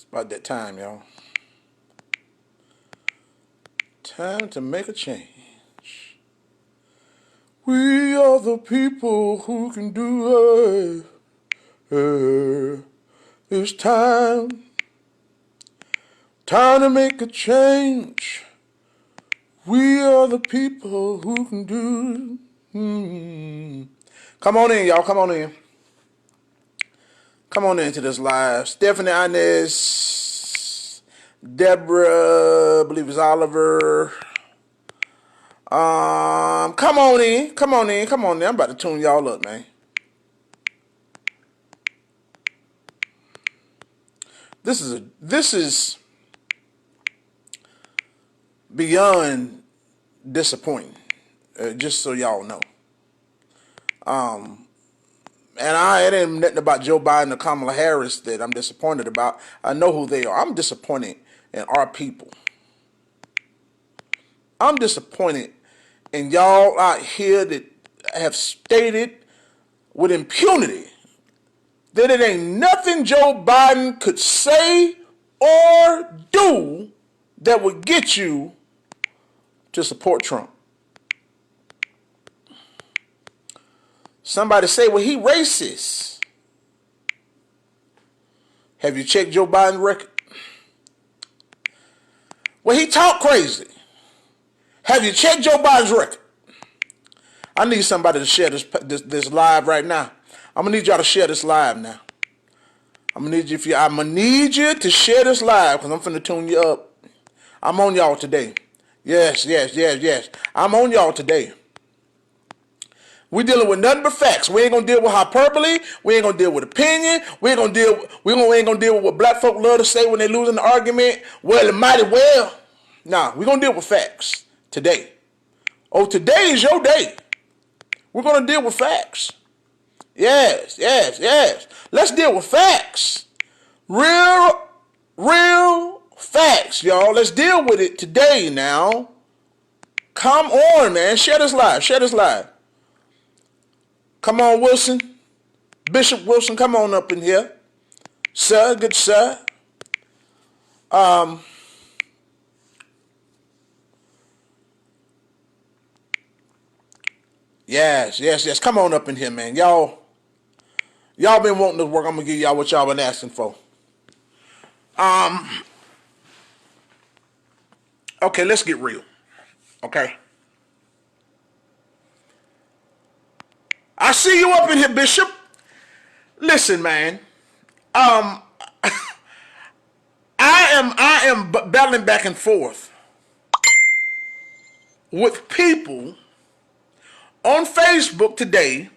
About that time, y'all. Time to make a change. We are the people who can do it. It's time. Time to make a change. We are the people who can do it. Come on in, y'all. Come on in. Come on into this live. Stephanie Inez, Deborah, I believe it's Oliver. Come on in. Come on in. Come on in. I'm about to tune y'all up, man. This is beyond disappointing. Just so y'all know. And it ain't nothing about Joe Biden or Kamala Harris that I'm disappointed about. I know who they are. I'm disappointed in our people. I'm disappointed in y'all out here that have stated with impunity that it ain't nothing Joe Biden could say or do that would get you to support Trump. Somebody say, well, he racist. Have you checked Joe Biden's record? Well, he talk crazy. Have you checked Joe Biden's record? I need somebody to share this live right now. I'm gonna need y'all to share this live now. I'm gonna need you to share this live because I'm finna tune you up. I'm on y'all today. Yes. I'm on y'all today. We dealing with nothing but facts. We ain't gonna deal with hyperbole. We ain't gonna deal with opinion. We ain't gonna deal with what black folk love to say when they losing the argument. Well, it mighty well. Nah, we gonna deal with facts today. Oh, today is your day. We're gonna deal with facts. Yes. Let's deal with facts. Real facts, y'all. Let's deal with it today now. Come on, man. Share this live. Come on, Wilson. Bishop Wilson, come on up in here. Sir, good sir. Yes. Come on up in here, man. Y'all been wanting this work. I'm going to give y'all what y'all been asking for. Okay, let's get real. Okay. I see you up in here, Bishop. Listen, man. I am battling back and forth with people on Facebook today.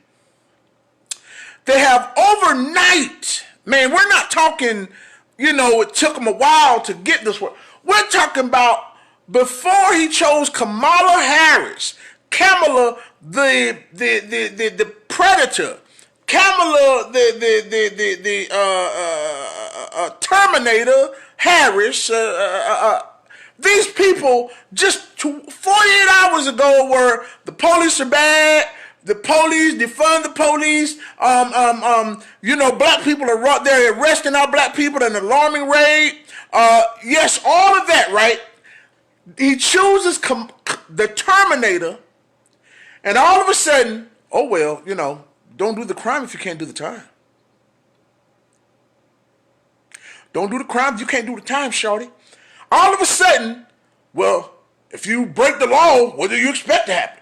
They have overnight, man, we're not talking, it took them a while to get this work. We're talking about before he chose Kamala Harris, Kamala, the predator, Kamala, the Terminator Harris. These people just 48 hours ago were the police are bad. The police, defund the police. Black people are they're arresting our black people at an alarming rate. Yes, all of that, right? He chooses the Terminator, and all of a sudden, oh well, don't do the crime if you can't do the time. Don't do the crime if you can't do the time, shorty. All of a sudden, well, if you break the law, what do you expect to happen?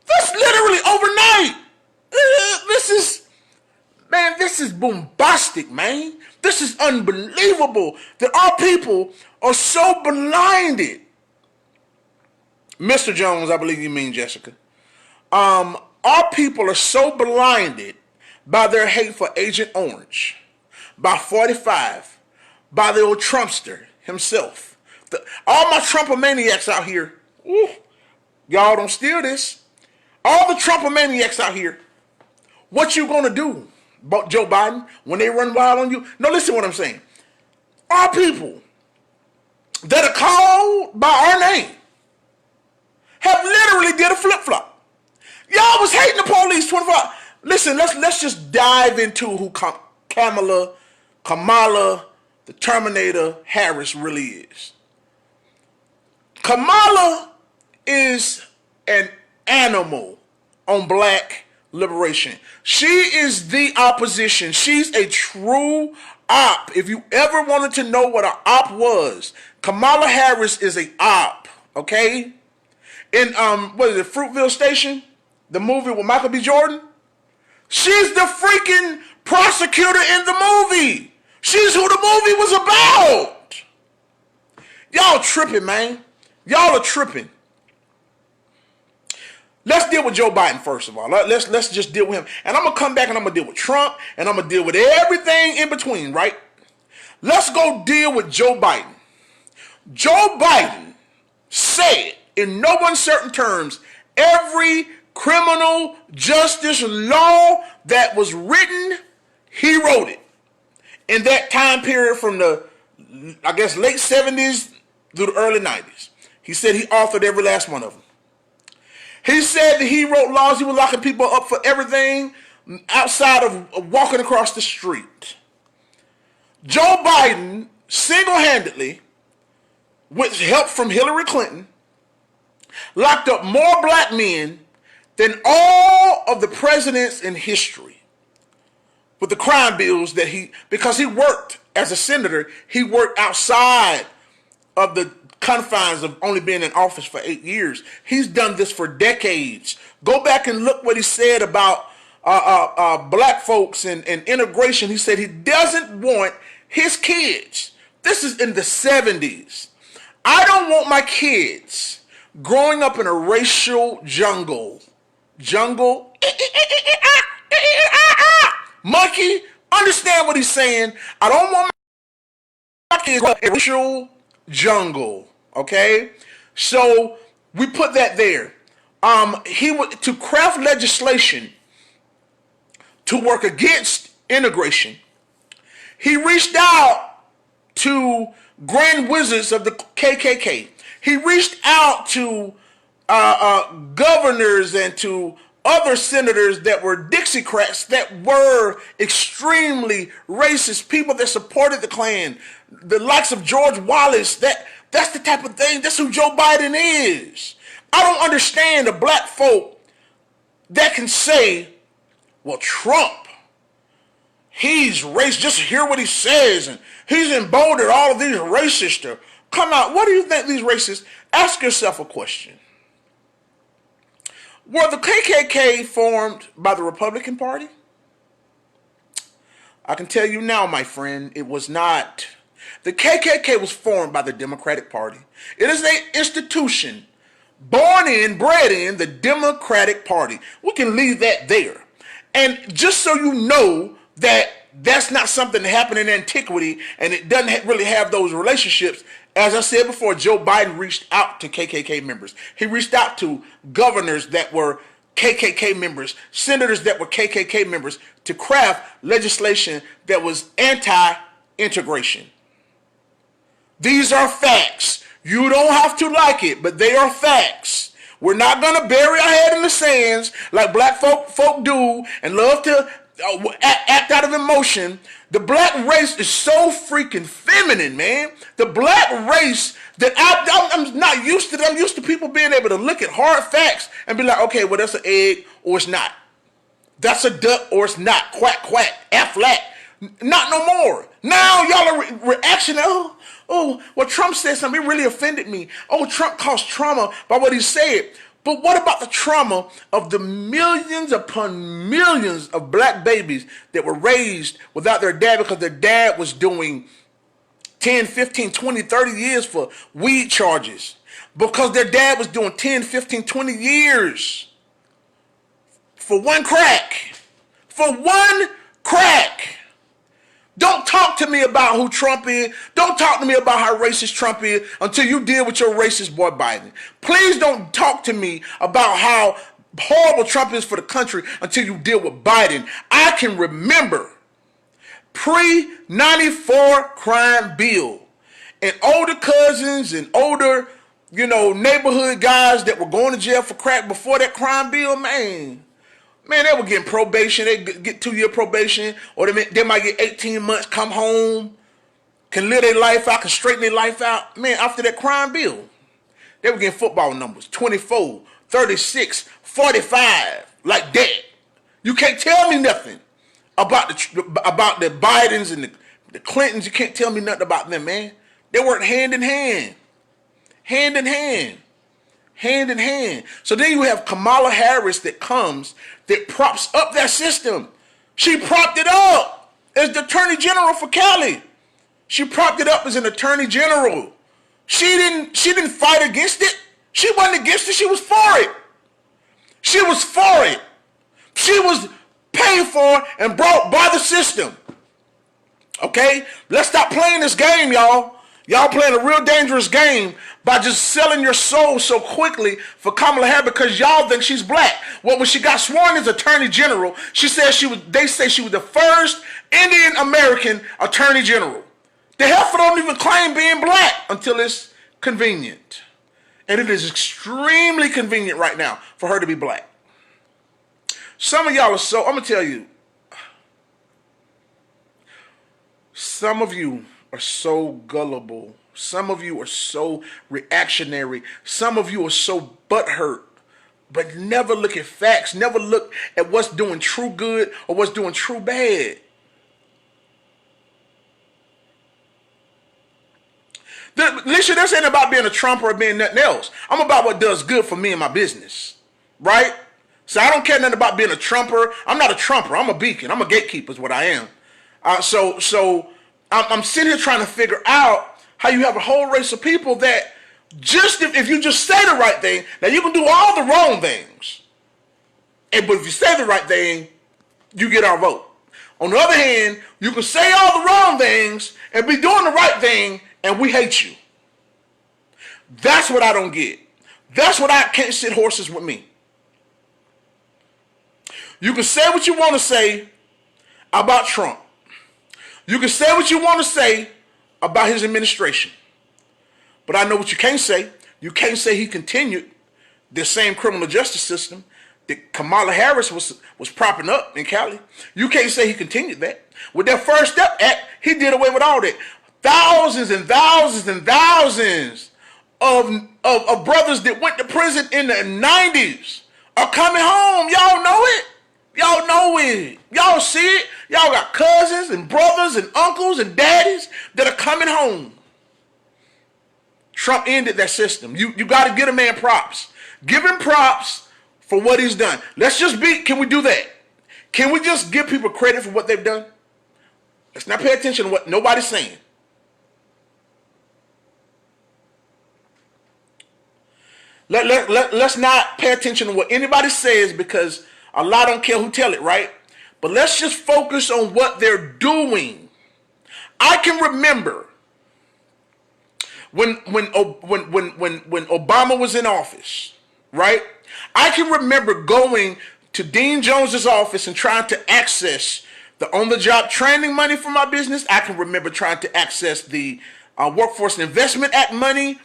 That's literally overnight. This is bombastic, man. This is unbelievable that our people are so blinded. Mr. Jones, I believe you mean Jessica. Our people are so blinded by their hate for Agent Orange, by 45, by the old Trumpster himself. All my Trumpomaniacs out here, y'all don't steal this. All the Trumpomaniacs out here, what you gonna do about Joe Biden when they run wild on you? No, listen to what I'm saying. Our people that are called by our name have literally did a flip-flop. Y'all was hating the police 25. Listen, let's just dive into who Kamala Kamala, the Terminator Harris really is. Kamala is an animal on black liberation. She is the opposition. She's a true op. If you ever wanted to know what an op was, Kamala Harris is a op, okay? In what is it, Fruitville Station? The movie with Michael B. Jordan? She's the freaking prosecutor in the movie. She's who the movie was about. Y'all tripping, man. Y'all are tripping. Let's deal with Joe Biden first of all. Let's just deal with him. And I'm going to come back and I'm going to deal with Trump and I'm going to deal with everything in between, right? Let's go deal with Joe Biden. Joe Biden said in no uncertain terms every criminal justice law that was written, he wrote it. In that time period from the, I guess, late 70s through the early 90s. He said he authored every last one of them. He said that he wrote laws. He was locking people up for everything outside of walking across the street. Joe Biden single-handedly, with help from Hillary Clinton, locked up more black men than all of the presidents in history with the crime bills that because he worked as a senator, he worked outside of the confines of only being in office for 8 years. He's done this for decades. Go back and look what he said about black folks and integration. He said he doesn't want his kids. This is in the 70s. I don't want my kids growing up in a racial jungle. Monkey, understand what he's saying. I don't want my kids growing up in a racial jungle. Okay? So we put that there. He would to craft legislation to work against integration. He reached out to grand wizards of the KKK. He reached out to governors and to other senators that were Dixiecrats that were extremely racist, people that supported the Klan, the likes of George Wallace. That's the type of thing. That's who Joe Biden is. I don't understand the black folk that can say, well, Trump, he's racist. Just hear what he says. And he's emboldened all of these racists to come out. What do you think these racists? Ask yourself a question. Were the KKK formed by the Republican Party? I can tell you now, my friend, it was not. The KKK was formed by the Democratic Party. It is an institution born in, bred in the Democratic Party. We can leave that there. And just so you know that that's not something that happened in antiquity and it doesn't really have those relationships, as I said before, Joe Biden reached out to KKK members. He reached out to governors that were KKK members, senators that were KKK members, to craft legislation that was anti-integration. These are facts. You don't have to like it, but they are facts. We're not going to bury our head in the sands like black folk do and love to act out of emotion. The black race is so freaking feminine, man. The black race that I'm not used to. I'm used to people being able to look at hard facts and be like, okay, well, that's an egg or it's not. That's a duck or it's not. Quack, quack, Aflac. Not no more. Now y'all are reaction. Oh, well, Trump said something. It really offended me. Oh, Trump caused trauma by what he said. But what about the trauma of the millions upon millions of black babies that were raised without their dad because their dad was doing 10, 15, 20, 30 years for weed charges? Because their dad was doing 10, 15, 20 years for one crack. For one crack. Don't talk to me about who Trump is. Don't talk to me about how racist Trump is until you deal with your racist boy Biden. Please don't talk to me about how horrible Trump is for the country until you deal with Biden. I can remember pre-94 crime bill and older cousins and older, neighborhood guys that were going to jail for crack before that crime bill, man. Man, they were getting probation. They get 2-year probation, or they might get 18 months, come home, can live their life out, can straighten their life out. Man, after that crime bill, they were getting football numbers, 24, 36, 45, like that. You can't tell me nothing about the Bidens and the Clintons. You can't tell me nothing about them, man. They worked hand in hand. Hand in hand. Hand in hand. So then you have Kamala Harris that comes, that props up that system. She propped it up as the Attorney General for Cali. She propped it up as an Attorney General. She didn't fight against it. She wasn't against it. She was for it. She was for it. She was paid for and brought by the system. Okay? Let's stop playing this game, y'all. Y'all playing a real dangerous game by just selling your soul so quickly for Kamala Harris because y'all think she's black. Well, when she got sworn as Attorney General, she said they say she was the first Indian American Attorney General. The heifer don't even claim being black until it's convenient. And it is extremely convenient right now for her to be black. Some of y'all are so, I'm going to tell you, some of you are so gullible. Some of you are so reactionary. Some of you are so butthurt, but never look at facts. Never look at what's doing true good or what's doing true bad. Listen, this ain't about being a Trump or being nothing else. I'm about what does good for me and my business, right? So I don't care nothing about being a Trumper. I'm not a Trumper. I'm a beacon. I'm a gatekeeper is what I am. So I'm sitting here trying to figure out how you have a whole race of people that just if you just say the right thing, now you can do all the wrong things. But if you say the right thing, you get our vote. On the other hand, you can say all the wrong things and be doing the right thing, and we hate you. That's what I don't get. That's what I can't sit horses with me. You can say what you want to say about Trump. You can say what you want to say about his administration. But I know what you can't say. You can't say he continued the same criminal justice system that Kamala Harris was propping up in Cali. You can't say he continued that. With that First Step Act, he did away with all that. Thousands and thousands and thousands of brothers that went to prison in the 90s are coming home. Y'all know it. Y'all know it. Y'all see it. Y'all got cousins and brothers and uncles and daddies that are coming home. Trump ended that system. You got to get a man props. Give him props for what he's done. Can we do that? Can we just give people credit for what they've done? Let's not pay attention to what nobody's saying. Let's not pay attention to what anybody says because Allah don't care who tell it, right? But let's just focus on what they're doing. I can remember when Obama was in office, right? I can remember going to Dean Jones's office and trying to access the on-the-job training money for my business. I can remember trying to access the Workforce Investment Act money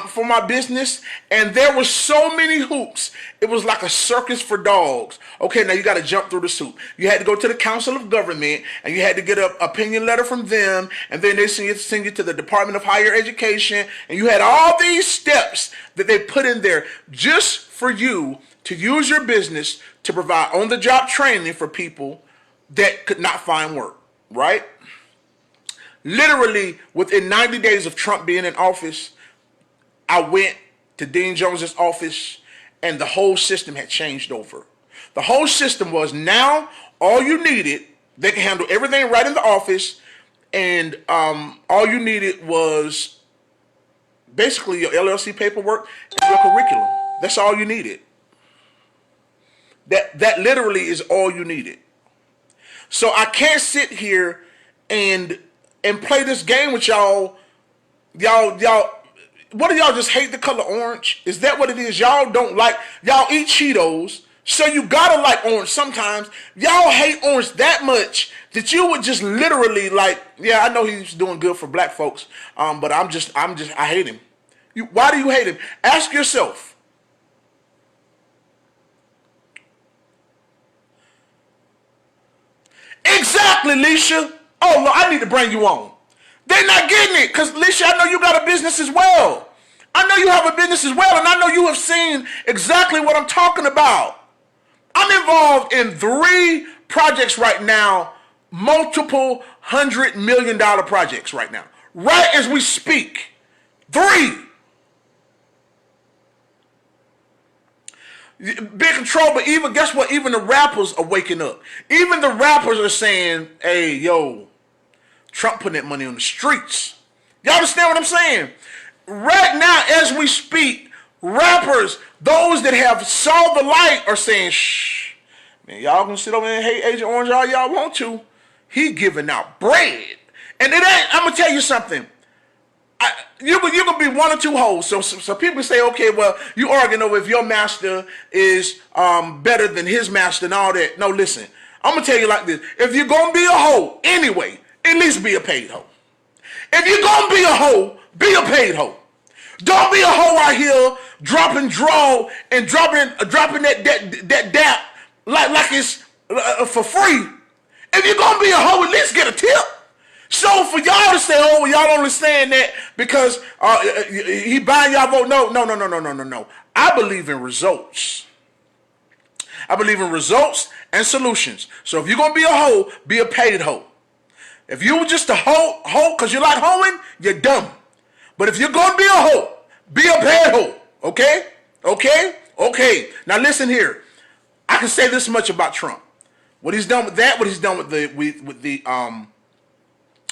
for my business, and there were so many hoops. It was like a circus for dogs. Okay, now you got to jump through the hoop. You had to go to the Council of Government, and you had to get an opinion letter from them, and then they send you to the Department of Higher Education, and you had all these steps that they put in there just for you to use your business to provide on-the-job training for people that could not find work, right? Literally, within 90 days of Trump being in office, I went to Dean Jones's office and the whole system had changed over. The whole system was now all you needed, they can handle everything right in the office, and all you needed was basically your LLC paperwork and your curriculum. That's all you needed. That literally is all you needed. So I can't sit here and play this game with y'all. What do y'all just hate the color orange? Is that what it is? Y'all don't like, y'all eat Cheetos, so you gotta like orange sometimes. Y'all hate orange that much that you would just literally like, yeah, I know he's doing good for black folks, but I hate him. Why do you hate him? Ask yourself. Exactly, Leisha. Oh, look, I need to bring you on. They're not getting it because, Leisha, I know you got a business as well. I know you have a business as well, and I know you have seen exactly what I'm talking about. I'm involved in 3 projects right now, multiple $100 million projects right now, right as we speak. 3. Big control, but even, guess what? Even the rappers are waking up. Even the rappers are saying, hey, yo, Trump putting that money on the streets. Y'all understand what I'm saying? Right now, as we speak, rappers, those that have saw the light, are saying, shh, man, y'all can sit over there and hate Agent Orange all y'all want to. He giving out bread. And it ain't, I'm going to tell you something. You can be 1 or 2 hoes. So people say, okay, well, you arguing over if your master is better than his master and all that. No, listen. I'm going to tell you like this. If you're going to be a hoe anyway, at least be a paid hoe. If you're going to be a hoe, be a paid hoe. Don't be a hoe out here dropping draw and dropping that dap like it's for free. If you're going to be a hoe, at least get a tip. So for y'all to say, oh, well, y'all don't understand that because he buying y'all vote. No. I believe in results. I believe in results and solutions. So if you're going to be a hoe, be a paid hoe. If you just a hoe because you like hoeing, you're dumb. But if you're going to be a hoe, be a paid hoe. Okay? Okay. Now listen here. I can say this much about Trump. What he's done with that, what he's done with the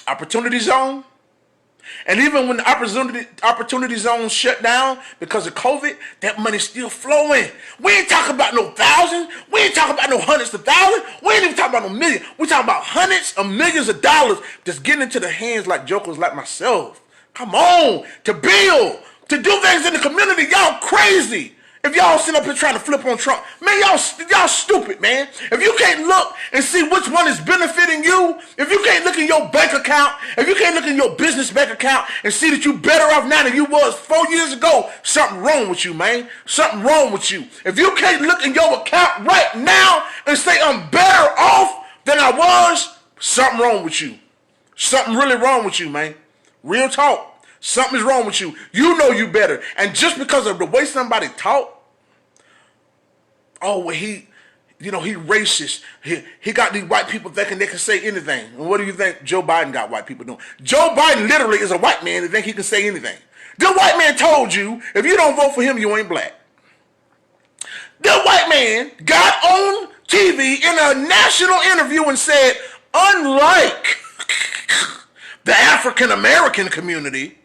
opportunity zone, and even when the opportunity zone shut down because of COVID, that money's still flowing. We ain't talking about no thousands. We ain't talking about no hundreds of thousands. We ain't even talking about no millions. We talking about hundreds of millions of dollars just getting into the hands like jokers like myself. Come on, to build, to do things in the community. Y'all crazy. If y'all sit up here trying to flip on Trump, man, y'all stupid, man. If you can't look and see which one is benefiting you, if you can't look in your bank account, if you can't look in your business bank account and see that you better off now than you was 4 years ago, something wrong with you, man. Something wrong with you. If you can't look in your account right now and say I'm better off than I was, something wrong with you. Something really wrong with you, man. Real talk. Something's wrong with you. You know you better. And just because of the way somebody talk, oh, well, he racist. He got these white people thinking they can say anything. And what do you think Joe Biden got white people doing? Joe Biden literally is a white man that think he can say anything. The white man told you, if you don't vote for him, you ain't black. The white man got on TV in a national interview and said, unlike the African American community,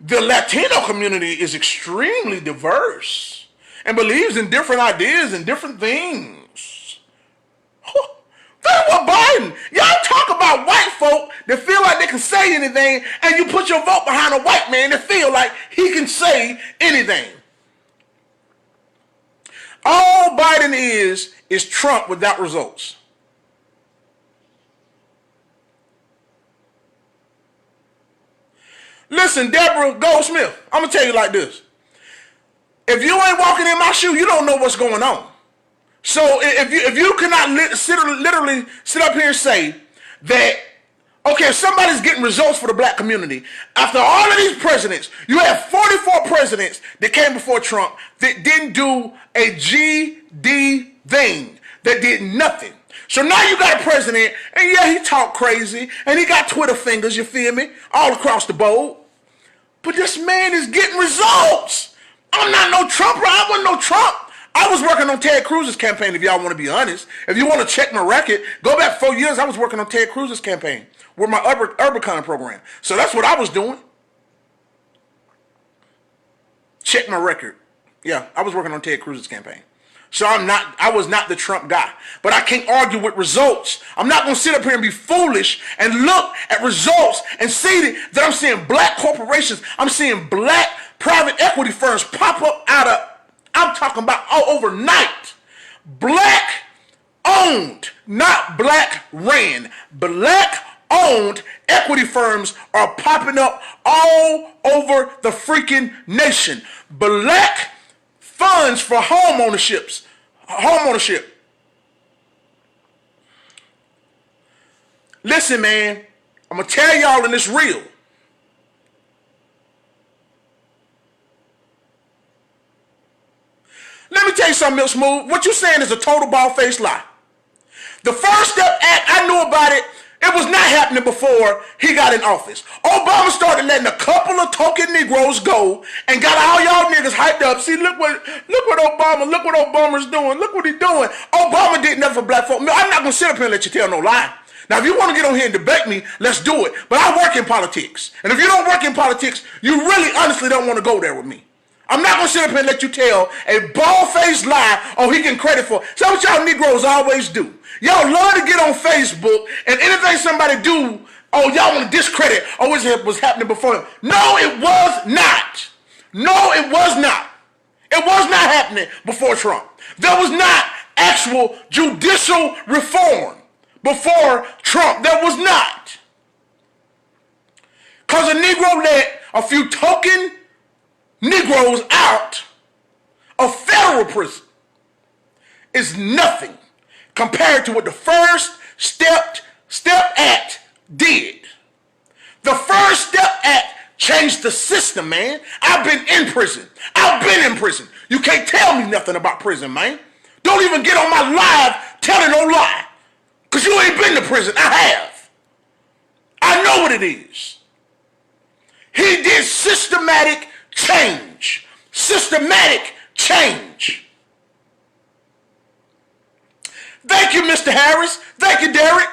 the Latino community is extremely diverse and believes in different ideas and different things. That's what Biden. Y'all talk about white folk that feel like they can say anything, and you put your vote behind a white man that feel like he can say anything. All Biden is Trump without results. Listen, Deborah Goldsmith, I'm going to tell you like this. If you ain't walking in my shoe, you don't know what's going on. So if you cannot literally sit up here and say that, okay, if somebody's getting results for the black community, after all of these presidents, you have 44 presidents that came before Trump that didn't do a GD thing, that did nothing. So now you got a president, and yeah, he talk crazy, and he got Twitter fingers, you feel me, all across the board. But this man is getting results. I'm not no Trumper. I wasn't no Trump. I was working on Ted Cruz's campaign, if y'all want to be honest. If you want to check my record, go back 4 years, I was working on Ted Cruz's campaign with my Urbicon program. So that's what I was doing. Check my record. Yeah, I was working on Ted Cruz's campaign. So I was not the Trump guy. But I can't argue with results. I'm not going to sit up here and be foolish and look at results and see that I'm seeing black corporations, I'm seeing black private equity firms pop up I'm talking about all overnight. Black owned, not black ran. Black owned equity firms are popping up all over the freaking nation. Black funds for homeownership. Listen, man, I'm going to tell y'all, and it's real. Let me tell you something else, Smooth. What you're saying is a total bald-faced lie. The First Step Act, I knew about it. It was not happening before he got in office. Obama started letting a couple of token Negroes go and got all y'all niggas hyped up. See, look what Obama's doing. Look what he's doing. Obama did nothing for black folk. No, I'm not going to sit up here and let you tell no lie. Now, if you want to get on here and debate me, let's do it. But I work in politics. And if you don't work in politics, you really honestly don't want to go there with me. I'm not going to sit up here and let you tell a bald-faced lie, oh, he can credit for. So what y'all Negroes always do. Y'all love to get on Facebook and anything somebody do, oh, y'all want to discredit, oh, it was happening before. No, it was not. No, it was not. It was not happening before Trump. There was not actual judicial reform before Trump. There was not. Because a Negro let a few token Negroes out of federal prison is nothing compared to what the First Step Act did. The First Step Act changed the system, man. I've been in prison. You can't tell me nothing about prison, man. Don't even get on my live telling no lie. Because you ain't been to prison. I have. I know what it is. He did systematic change. Systematic change. Thank you, Mr. Harris. Thank you, Derek.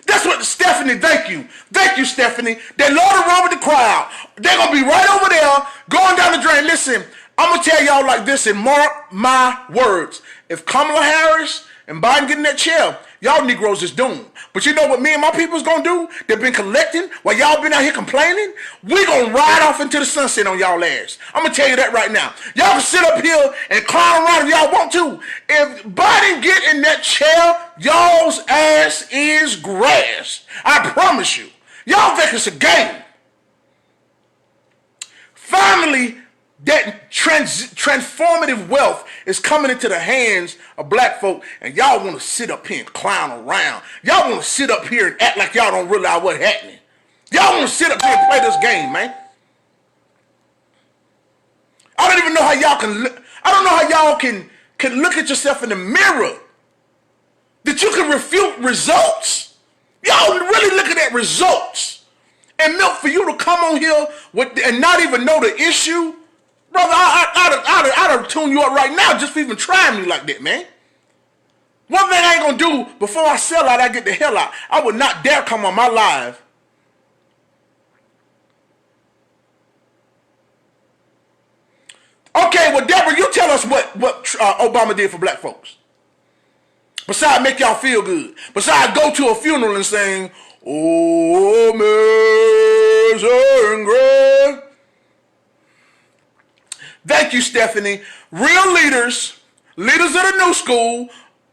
That's what Stephanie, thank you. Thank you, Stephanie. They love to run with the crowd. They're going to be right over there going down the drain. Listen, I'm going to tell y'all like this and mark my words. If Kamala Harris and Biden get in that chair, y'all Negroes is doomed. But you know what me and my people's going to do? They've been collecting while y'all been out here complaining. We going to ride off into the sunset on y'all ass. I'm going to tell you that right now. Y'all can sit up here and clown around if y'all want to. If Biden get in that chair, y'all's ass is grass. I promise you. Y'all think it's a game. Finally, that transformative wealth is coming into the hands of black folk, and y'all want to sit up here and clown around. Y'all want to sit up here and act like y'all don't realize what's happening. Y'all want to sit up here and play this game, man. I don't even know how y'all can look at yourself in the mirror that you can refute results. Y'all really looking at results. And milk for you to come on here and not even know the issue. Brother, I'd tune you up right now just for even trying me like that, man. One thing I ain't going to do before I sell out, I get the hell out. I would not dare come on my live. Okay, well, Deborah, you tell us what Obama did for black folks. Besides make y'all feel good. Besides go to a funeral and sing, oh, amazing grace. Thank you, Stephanie. Real leaders of the new school,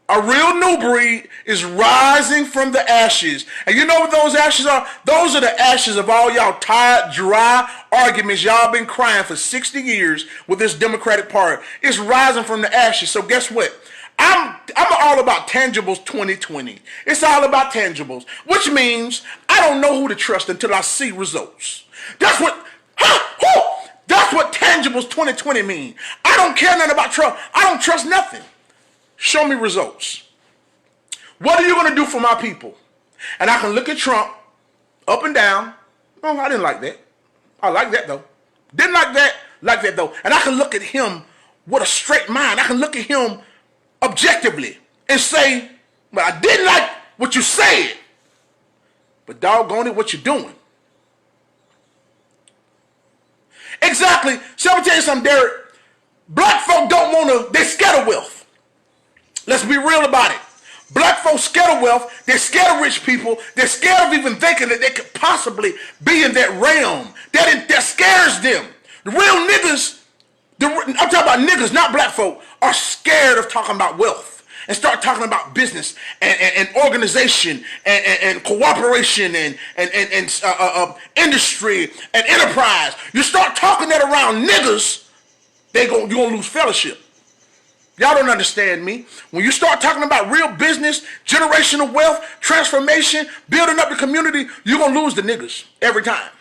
a real new breed, is rising from the ashes. And you know what those ashes are? Those are the ashes of all y'all tired, dry arguments y'all been crying for 60 years with this Democratic Party. It's rising from the ashes. So guess what? I'm all about tangibles 2020. It's all about tangibles, which means I don't know who to trust until I see results. That's what tangibles 2020 mean. I don't care nothing about Trump. I don't trust nothing. Show me results. What are you going to do for my people? And I can look at Trump up and down. Oh, I didn't like that. I like that though. Didn't like that though. And I can look at him with a straight mind. I can look at him objectively and say, well, I didn't like what you said, but doggone it, what you're doing. Exactly. So I'm going to tell you something, Derek. Black folk don't want to, they're scared of wealth. Let's be real about it. Black folks scared of wealth. They're scared of rich people. They're scared of even thinking that they could possibly be in that realm. That scares them. The real niggas, I'm talking about niggas, not black folk, are scared of talking about wealth and start talking about business and organization and cooperation and industry and enterprise. You start talking that around niggas, you're going to lose fellowship. Y'all don't understand me. When you start talking about real business, generational wealth, transformation, building up the community, you're going to lose the niggas every time.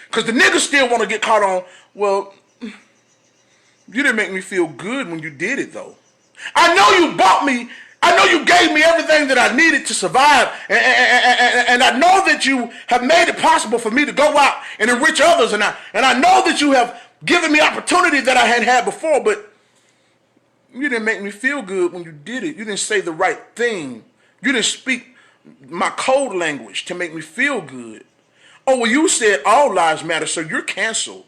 Because the niggas still want to get caught on, well, you didn't make me feel good when you did it, though. I know you bought me. I know you gave me everything that I needed to survive. And I know that you have made it possible for me to go out and enrich others. And I know that you have given me opportunity that I hadn't had before, but you didn't make me feel good when you did it. You didn't say the right thing. You didn't speak my code language to make me feel good. Oh, well, you said all lives matter, so you're canceled.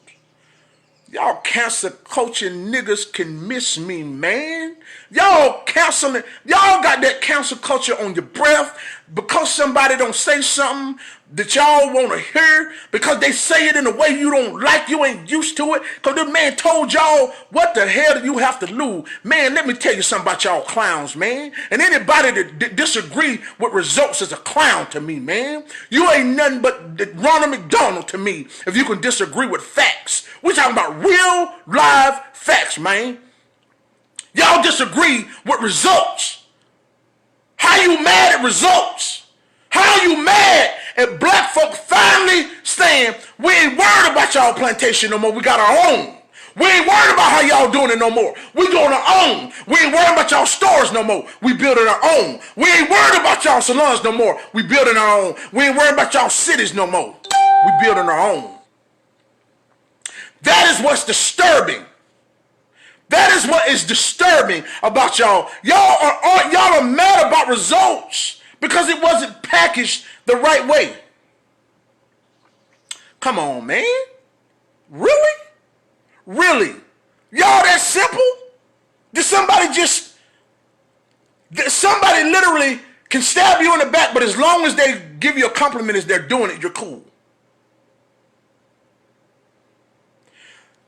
Y'all cancel culture niggas can miss me, man. Y'all canceling, y'all got that cancel culture on your breath because somebody don't say something that y'all want to hear, because they say it in a way you don't like, you ain't used to it, because the man told y'all, what the hell do you have to lose? Man, let me tell you something about y'all clowns, man. And anybody that disagree with results is a clown to me, man. You ain't nothing but Ronald McDonald to me if you can disagree with facts. We're talking about real, live facts, man. Y'all disagree with results. How you mad at results? How you mad at black folk finally saying, we ain't worried about y'all plantation no more, we got our own. We ain't worried about how y'all doing it no more. We doing our own. We ain't worried about y'all stores no more. We building our own. We ain't worried about y'all salons no more. We building our own. We ain't worried about y'all cities no more. We building our own. That is what's disturbing. That is what is disturbing about y'all. Y'all are mad about results because it wasn't packaged the right way. Come on, man. Really? Really? Y'all that simple? Somebody literally can stab you in the back, but as long as they give you a compliment as they're doing it, you're cool.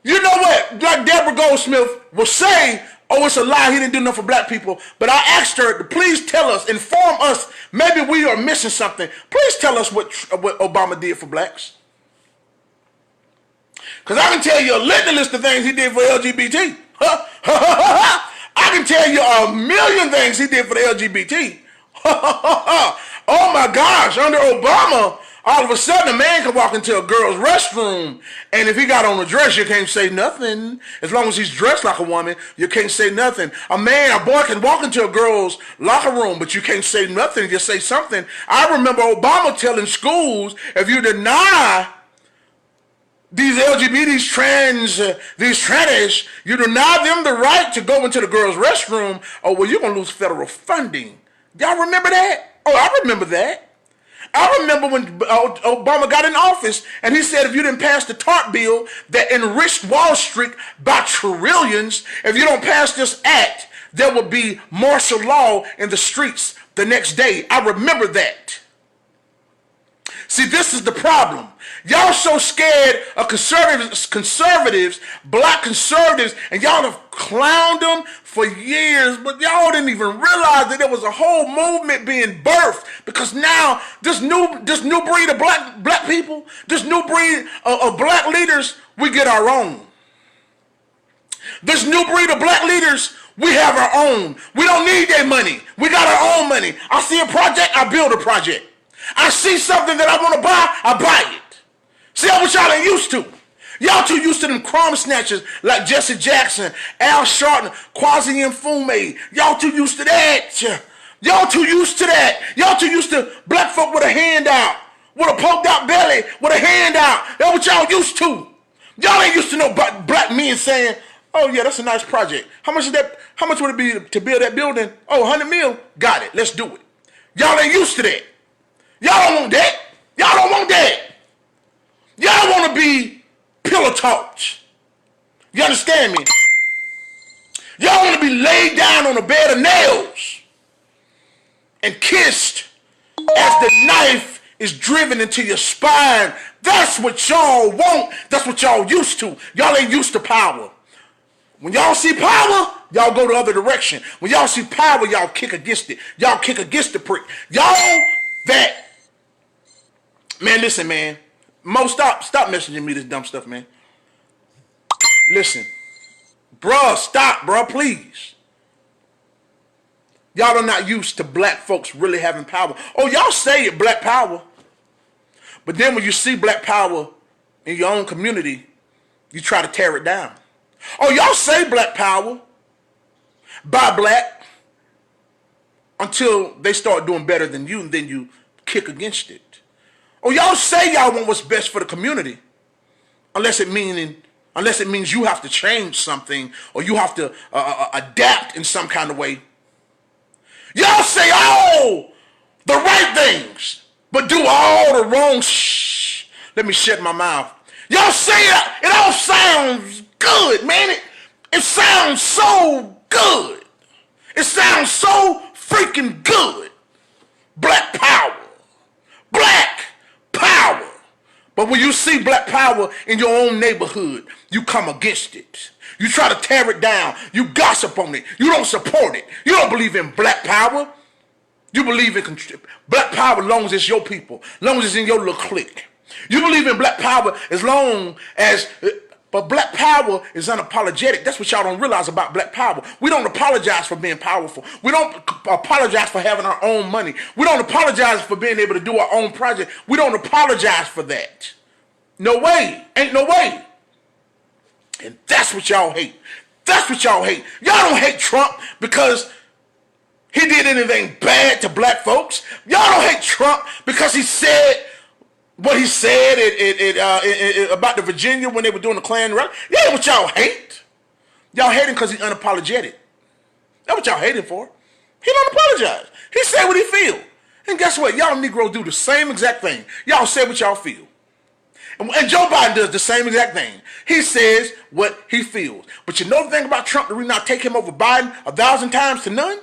You know what? Like Deborah Goldsmith will say, oh, it's a lie, he didn't do nothing for black people. But I asked her to please tell us, inform us, maybe we are missing something. Please tell us what Obama did for blacks. Because I can tell you a litany list of things he did for LGBT. I can tell you a million things he did for the LGBT. Oh my gosh, under Obama, all of a sudden a man can walk into a girl's restroom, and if he got on a dress, you can't say nothing. As long as he's dressed like a woman, you can't say nothing. A boy can walk into a girl's locker room, but you can't say nothing, just say something. I remember Obama telling schools, if you deny these LGBT, these trannies, you deny them the right to go into the girl's restroom, oh, well, you're going to lose federal funding. Y'all remember that? Oh, I remember that. I remember when Obama got in office and he said if you didn't pass the TARP bill that enriched Wall Street by trillions, if you don't pass this act, there will be martial law in the streets the next day. I remember that. See, this is the problem. Y'all so scared of conservatives, black conservatives, and y'all have clowned them for years, but y'all didn't even realize that there was a whole movement being birthed, because now this new breed of black people, this new breed of black leaders, we get our own. This new breed of black leaders, we have our own. We don't need their money. We got our own money. I see a project, I build a project. I see something that I want to buy, I buy it. See how what y'all ain't used to. Y'all too used to them crumb snatchers like Jesse Jackson, Al Sharpton, Kwasi Mfume. Y'all too used to that. Y'all too used to that. Y'all too used to black folk with a hand out, with a poked out belly, with a hand out. That's what y'all used to. Y'all ain't used to no black men saying, oh yeah, that's a nice project. How much is that? How much would it be to build that building? Oh, 100 mil? Got it. Let's do it. Y'all ain't used to that. Y'all don't want that. Y'all don't want that. Y'all want to be pillow talked. You understand me? Y'all want to be laid down on a bed of nails and kissed as the knife is driven into your spine. That's what y'all want. That's what y'all used to. Y'all ain't used to power. When y'all see power, y'all go the other direction. When y'all see power, y'all kick against it. Y'all kick against the prick. Y'all that... Man, listen, man. Mo, stop messaging me this dumb stuff, man. Listen. Bruh, stop, bruh, please. Y'all are not used to black folks really having power. Oh, y'all say it, black power. But then when you see black power in your own community, you try to tear it down. Oh, y'all say black power, buy black, until they start doing better than you, and then you kick against it. Oh, y'all say y'all want what's best for the community, unless it means you have to change something or you have to adapt in some kind of way. Y'all say all the right things, but do all the wrong shh. Let me shut my mouth. Y'all say it all sounds good, man. It sounds so good. It sounds so freaking good. Black power. Black power. But when you see black power in your own neighborhood, you come against it. You try to tear it down. You gossip on it. You don't support it. You don't believe in black power. You believe in black power as long as it's your people, as long as it's in your little clique. You believe in black power as long as, but black power is unapologetic. That's what y'all don't realize about black power. We don't apologize for being powerful. We don't apologize for having our own money. We don't apologize for being able to do our own project. We don't apologize for that. No way. Ain't no way. And that's what y'all hate. That's what y'all hate. Y'all don't hate Trump because he did anything bad to black folks. Y'all don't hate Trump because he said what he said about the Virginia when they were doing the Klan rally. Yeah, what y'all hate. Y'all hate him because he's unapologetic. That's what y'all hate him for. He don't apologize. He said what he feel. And guess what? Y'all Negroes do the same exact thing. Y'all say what y'all feel. And Joe Biden does the same exact thing. He says what he feels. But you know the thing about Trump, the reason I take him over Biden 1,000 times to none?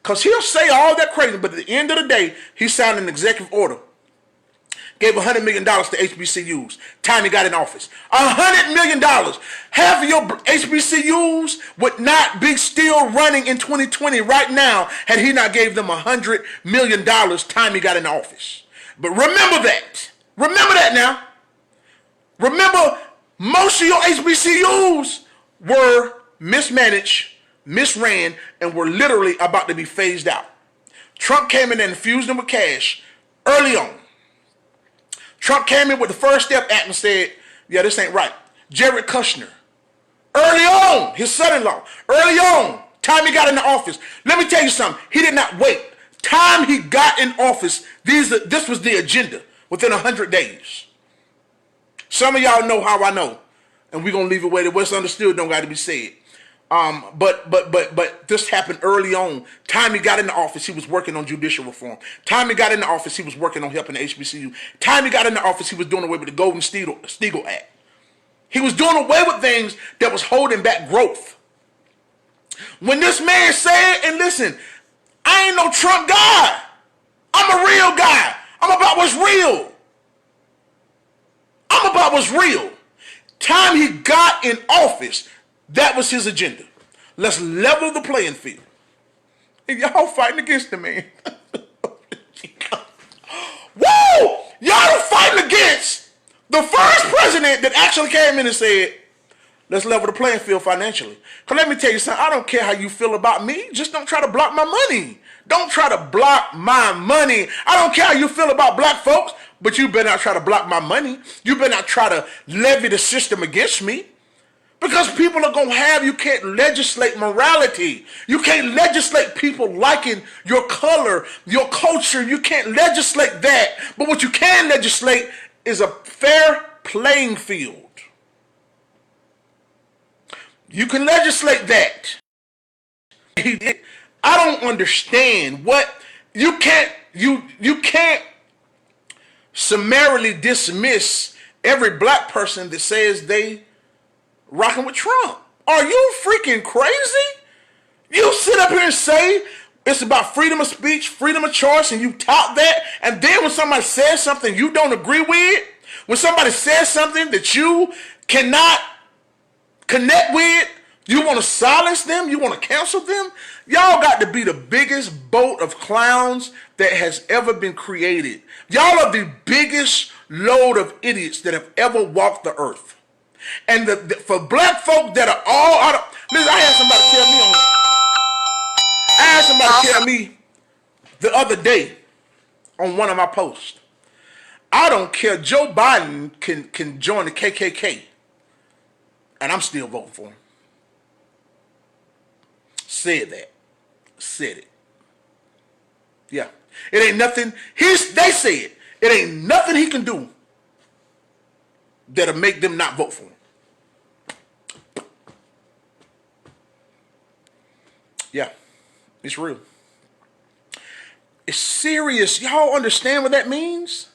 Because he'll say all that crazy, but at the end of the day, he signed an executive order. Gave $100 million to HBCUs. Time he got in office. $100 million. Half of your HBCUs would not be still running in 2020 right now had he not gave them $100 million time he got in office. But remember that. Remember that now. Remember, most of your HBCUs were mismanaged, misran, and were literally about to be phased out. Trump came in and infused them with cash early on. Trump came in with the First Step Act and said, yeah, this ain't right. Jared Kushner, early on, his son-in-law, early on, time he got in the office. Let me tell you something. He did not wait. Time he got in office, this was the agenda within 100 days. Some of y'all know how I know, and we're gonna leave it where it was understood. Don't got to be said. But this happened early on. Time he got in the office, he was working on judicial reform. Time he got in the office, he was working on helping the HBCU. Time he got in the office, he was doing away with the Golden Steagall Act. He was doing away with things that was holding back growth. When this man said, and listen, I ain't no Trump guy. I'm a real guy. I'm about what's real. I'm about what's real. Time he got in office, that was his agenda. Let's level the playing field. And y'all fighting against the man. Whoa! Y'all are fighting against the first president that actually came in and said, let's level the playing field financially. Because let me tell you something, I don't care how you feel about me. Just don't try to block my money. Don't try to block my money. I don't care how you feel about black folks, but you better not try to block my money. You better not try to levy the system against me. Because people are going to have, you can't legislate morality. You can't legislate people liking your color, your culture. You can't legislate that. But what you can legislate is a fair playing field. You can legislate that. I don't understand what you can't summarily dismiss every black person that says they rocking with Trump. Are you freaking crazy? You sit up here and say it's about freedom of speech, freedom of choice, and you tout that, and then when somebody says something you don't agree with, when somebody says something that you cannot connect with, you want to silence them, you want to cancel them, y'all got to be the biggest boat of clowns that has ever been created. Y'all are the biggest load of idiots that have ever walked the earth. And for black folk that are all out of, listen, I had somebody tell me the other day on one of my posts, I don't care. Joe Biden can join the KKK, and I'm still voting for him. Said that. Said it. Yeah. It ain't nothing. They said it ain't nothing he can do that'll make them not vote for him. Yeah. It's real. It's serious. Y'all understand what that means?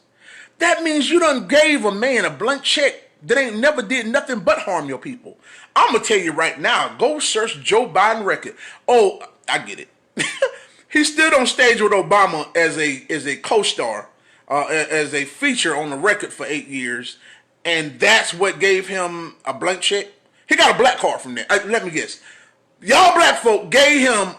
That means you done gave a man a blank check that ain't never did nothing but harm your people. I'm going to tell you right now, go search Joe Biden record. Oh, I get it. He stood on stage with Obama as a co-star, as a feature on the record for 8 years, and that's what gave him a blank check. He got a black card from there. Let me guess. Y'all black folk gave him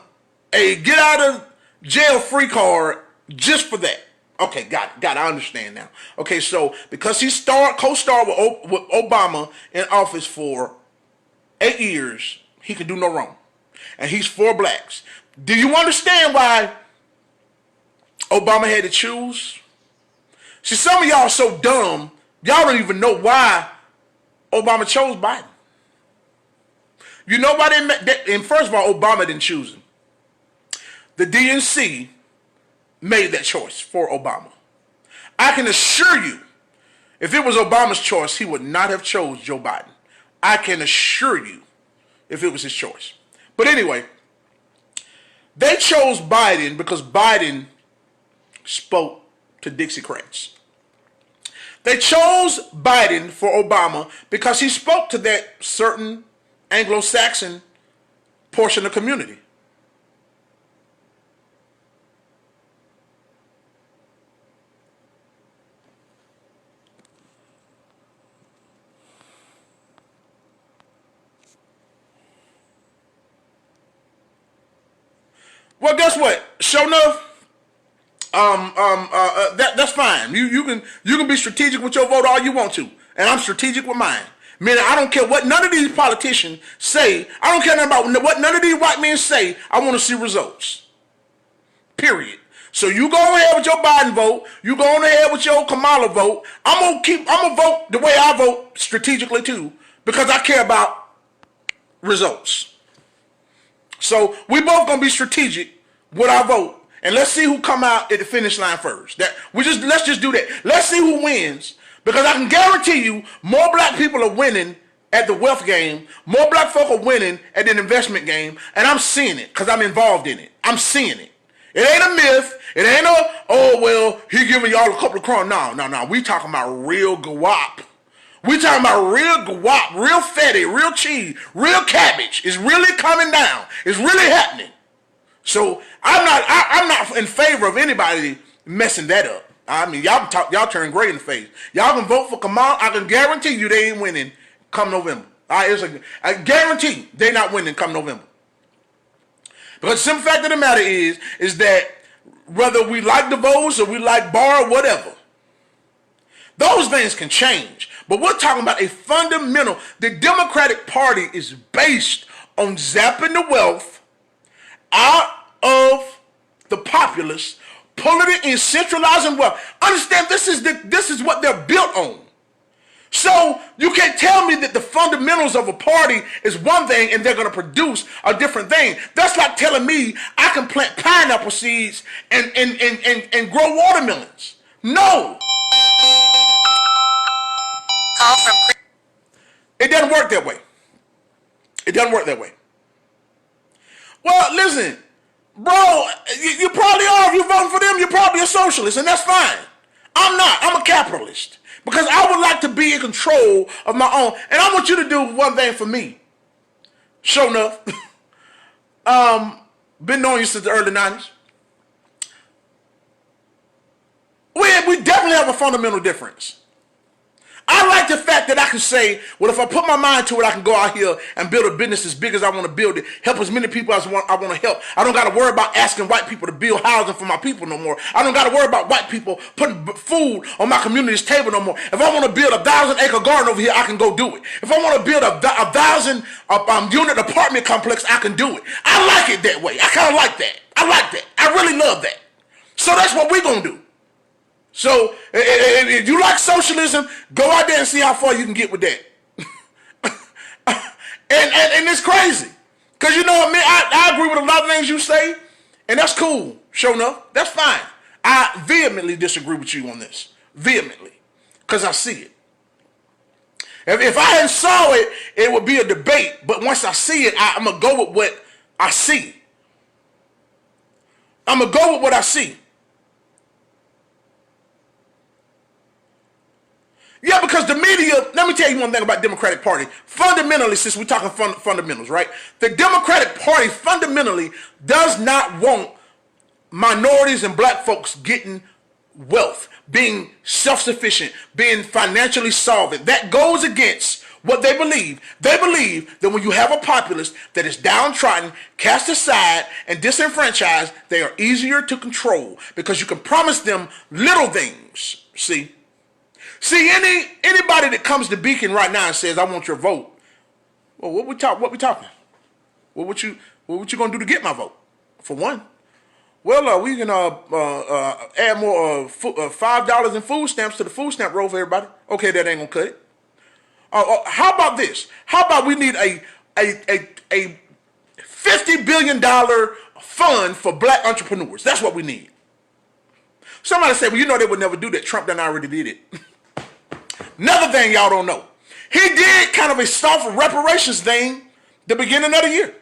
a get out of jail free card just for that. Okay, got it. I understand now. Okay, so because he co-starred with Obama in office for 8 years, he could do no wrong. And he's for blacks. Do you understand why Obama had to choose? See, some of y'all are so dumb, y'all don't even know why Obama chose Biden. You know why and first of all, Obama didn't choose him. The DNC made that choice for Obama. I can assure you, if it was Obama's choice, he would not have chose Joe Biden. I can assure you, if it was his choice. But anyway, they chose Biden because Biden spoke to Dixiecrats. They chose Biden for Obama because he spoke to that certain Anglo-Saxon portion of the community. Well, guess what? Sure enough, that's fine. You can be strategic with your vote all you want to, and I'm strategic with mine. Meaning, I don't care what none of these politicians say. I don't care about what none of these white men say. I want to see results. Period. So you go ahead with your Biden vote. You go on ahead with your Kamala vote. I'm gonna vote the way I vote strategically too, because I care about results. So we both gonna be strategic with our vote, and let's see who come out at the finish line first. Let's just do that. Let's see who wins, because I can guarantee you more black people are winning at the wealth game, more black folk are winning at the investment game, and I'm seeing it because I'm involved in it. I'm seeing it. It ain't a myth. It ain't he giving y'all a couple of crumbs. No. We talking about real guap. We talking about real guap, real fatty, real cheese, real cabbage. It's really coming down. It's really happening. So I'm not in favor of anybody messing that up. I mean, y'all turn gray in the face. Y'all can vote for Kamala. I can guarantee you they ain't winning come November. I guarantee they not winning come November. Because the simple fact of the matter is that whether we like the votes or we like Barr or whatever, those things can change. But we're talking about a fundamental. The Democratic Party is based on zapping the wealth out of the populace, pulling it in, centralizing wealth. Understand, this is what they're built on. So you can't tell me that the fundamentals of a party is one thing and they're going to produce a different thing. That's like telling me I can plant pineapple seeds and grow watermelons. No. It doesn't work that way. It doesn't work that way. Well, listen, bro, you probably are. If you're voting for them, you're probably a socialist, and that's fine. I'm not. I'm a capitalist. Because I would like to be in control of my own. And I want you to do one thing for me. Sure enough. Been knowing you since the early 90s. We definitely have a fundamental difference. I like the fact that I can say, well, if I put my mind to it, I can go out here and build a business as big as I want to build it, help as many people as I want to help. I don't got to worry about asking white people to build housing for my people no more. I don't got to worry about white people putting food on my community's table no more. If I want to build a 1,000-acre garden over here, I can go do it. If I want to build a 1,000 unit apartment complex, I can do it. I like it that way. I kind of like that. I I like that. I really love that. So that's what we're going to do. So if you like socialism, go out there and see how far you can get with that. and it's crazy. Because you know what, man, I agree with a lot of things you say, and that's cool, sure enough. That's fine. I vehemently disagree with you on this. Vehemently. Because I see it. If I hadn't saw it, it would be a debate. But once I see it, I'm going to go with what I see. I'm going to go with what I see. Yeah, because the media, let me tell you one thing about Democratic Party. Fundamentally, since we're talking fundamentals, right? The Democratic Party fundamentally does not want minorities and black folks getting wealth, being self-sufficient, being financially solvent. That goes against what they believe. They believe that when you have a populace that is downtrodden, cast aside, and disenfranchised, they are easier to control because you can promise them little things. See, anybody that comes to Beacon right now and says, "I want your vote," well, what we talking? What you gonna do to get my vote? For one, well, we can add more $5 in food stamps to the food stamp roll for everybody. Okay, that ain't gonna cut it. How about this? How about we need a $50 billion fund for black entrepreneurs? That's what we need. Somebody said, well, you know they would never do that. Trump done already did it. Another thing y'all don't know. He did kind of a soft reparations thing the beginning of the year.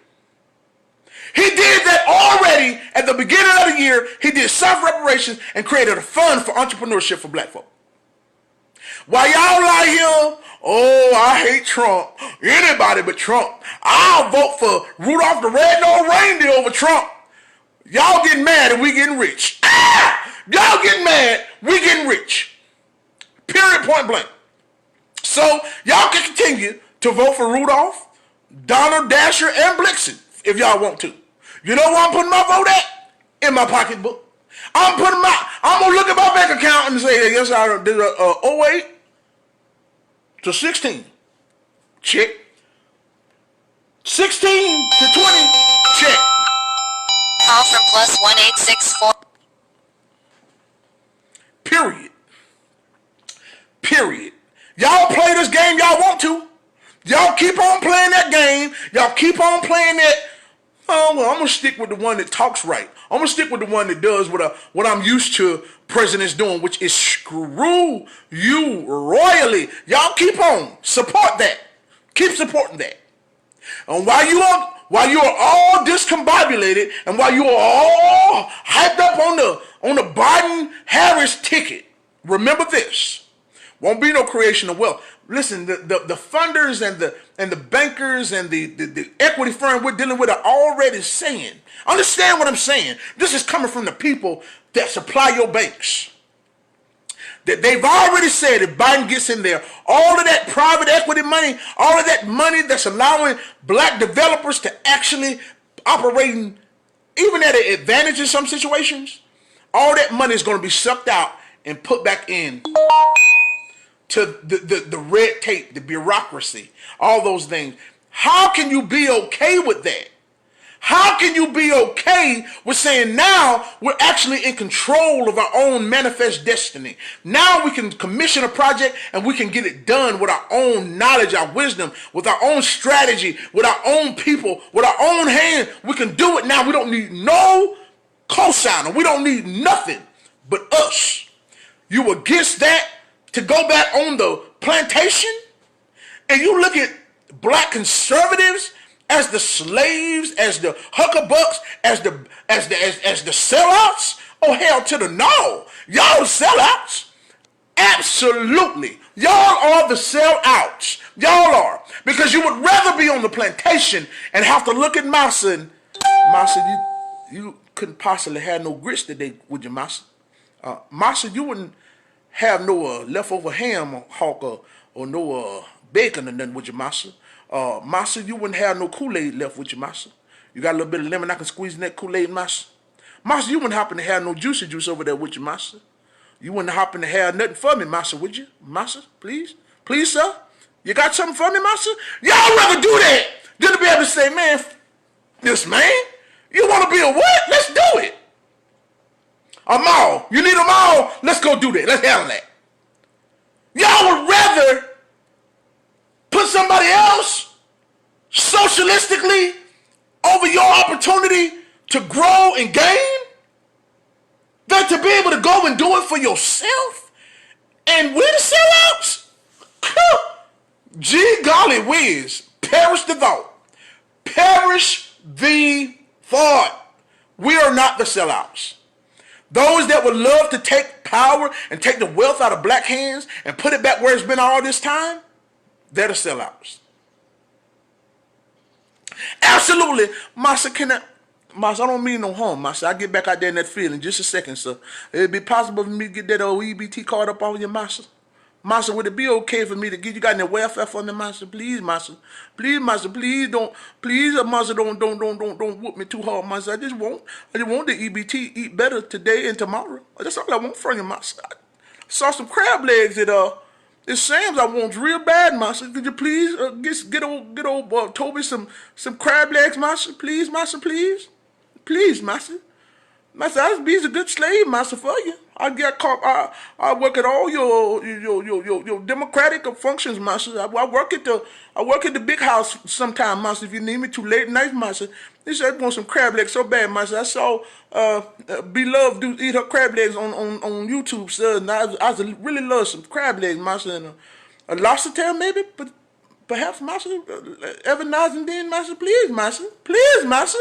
He did that already at the beginning of the year. He did soft reparations and created a fund for entrepreneurship for black folk. While y'all out here, oh, I hate Trump. Anybody but Trump. I'll vote for Rudolph the Red-Nosed Reindeer over Trump. Y'all getting mad and we getting rich. Y'all getting mad, we getting rich. Period, point blank. So y'all can continue to vote for Rudolph, Donald, Dasher, and Blixen if y'all want to. You know where I'm putting my vote at? In my pocketbook. I'm gonna look at my bank account and say, hey, yes, I did a 08 to 16. Check. 16 to 20. Check. Call from +1864. Period. Y'all play this game y'all want to. Y'all keep on playing that game. Y'all keep on playing that. Oh, well, I'm going to stick with the one that talks right. I'm going to stick with the one that does what I'm used to presidents doing, which is screw you royally. Y'all keep on. Support that. Keep supporting that. And while you are all discombobulated and while you are all hyped up on the Biden-Harris ticket, remember this. Won't be no creation of wealth. Listen, the funders and the bankers and the equity firm we're dealing with are already saying, understand what I'm saying. This is coming from the people that supply your banks. That they've already said if Biden gets in there, all of that private equity money, all of that money that's allowing black developers to actually operating even at an advantage in some situations, all that money is going to be sucked out and put back in to the red tape, the bureaucracy, all those things. How can you be okay with that? How can you be okay with saying now we're actually in control of our own manifest destiny? Now we can commission a project and we can get it done with our own knowledge, our wisdom, with our own strategy, with our own people, with our own hand. We can do it now. We don't need no cosigner. We don't need nothing but us. You against that? To go back on the plantation, and you look at black conservatives as the slaves, as the huckabucks, as the sellouts. Oh hell to the no! Y'all sellouts, absolutely. Y'all are the sellouts. Y'all are, because you would rather be on the plantation and have to look at Massa and Massa, you couldn't possibly have no grits today, would you, Massa? Massa, you wouldn't have no leftover ham or hawk or no bacon or nothing with your massa. Massa, you wouldn't have no Kool-Aid left with your massa. You got a little bit of lemon I can squeeze in that Kool-Aid massa. Massa, you wouldn't happen to have no juicy juice over there with your massa. You wouldn't happen to have nothing for me, massa, would you? Massa, please? Please, sir? You got something for me, massa? Y'all rather do that than to be able to say, man, this man, you want to be a what? Let's do A mall. You need a mall? Let's go do that. Let's handle that. Y'all would rather put somebody else socialistically over your opportunity to grow and gain than to be able to go and do it for yourself. And we're the sellouts. Gee golly whiz. Perish the thought. Perish the thought. We are not the sellouts. Those that would love to take power and take the wealth out of black hands and put it back where it's been all this time, they're the sellouts. Absolutely. Master, Master, I don't mean no harm, Master. I'll get back out there in that field in just a second, sir. It'd be possible for me to get that old EBT card up on you, Master. Master, would it be okay for me to get you got any welfare for me, Master? Please, Master. Please, Master. Please don't. Please, Master, don't whoop me too hard, Master. I just want the EBT eat better today and tomorrow. That's all I want from you, Master. I saw some crab legs at Sam's. I want real bad, Master. Could you please get old Toby some crab legs, Master? Please, Master. Please, please, Master. Master, I'll be a good slave, Master, for you. I work at all your democratic functions, Master. I work at the big house sometime, Master. If you need me to late at night, Master. They said I want some crab legs so bad, Master. I saw Beloved do eat her crab legs on YouTube, sir. And I really love some crab legs, Master, and a lobster tail maybe, but perhaps, Master, every now and then, Master. Please, Master. Please, Master.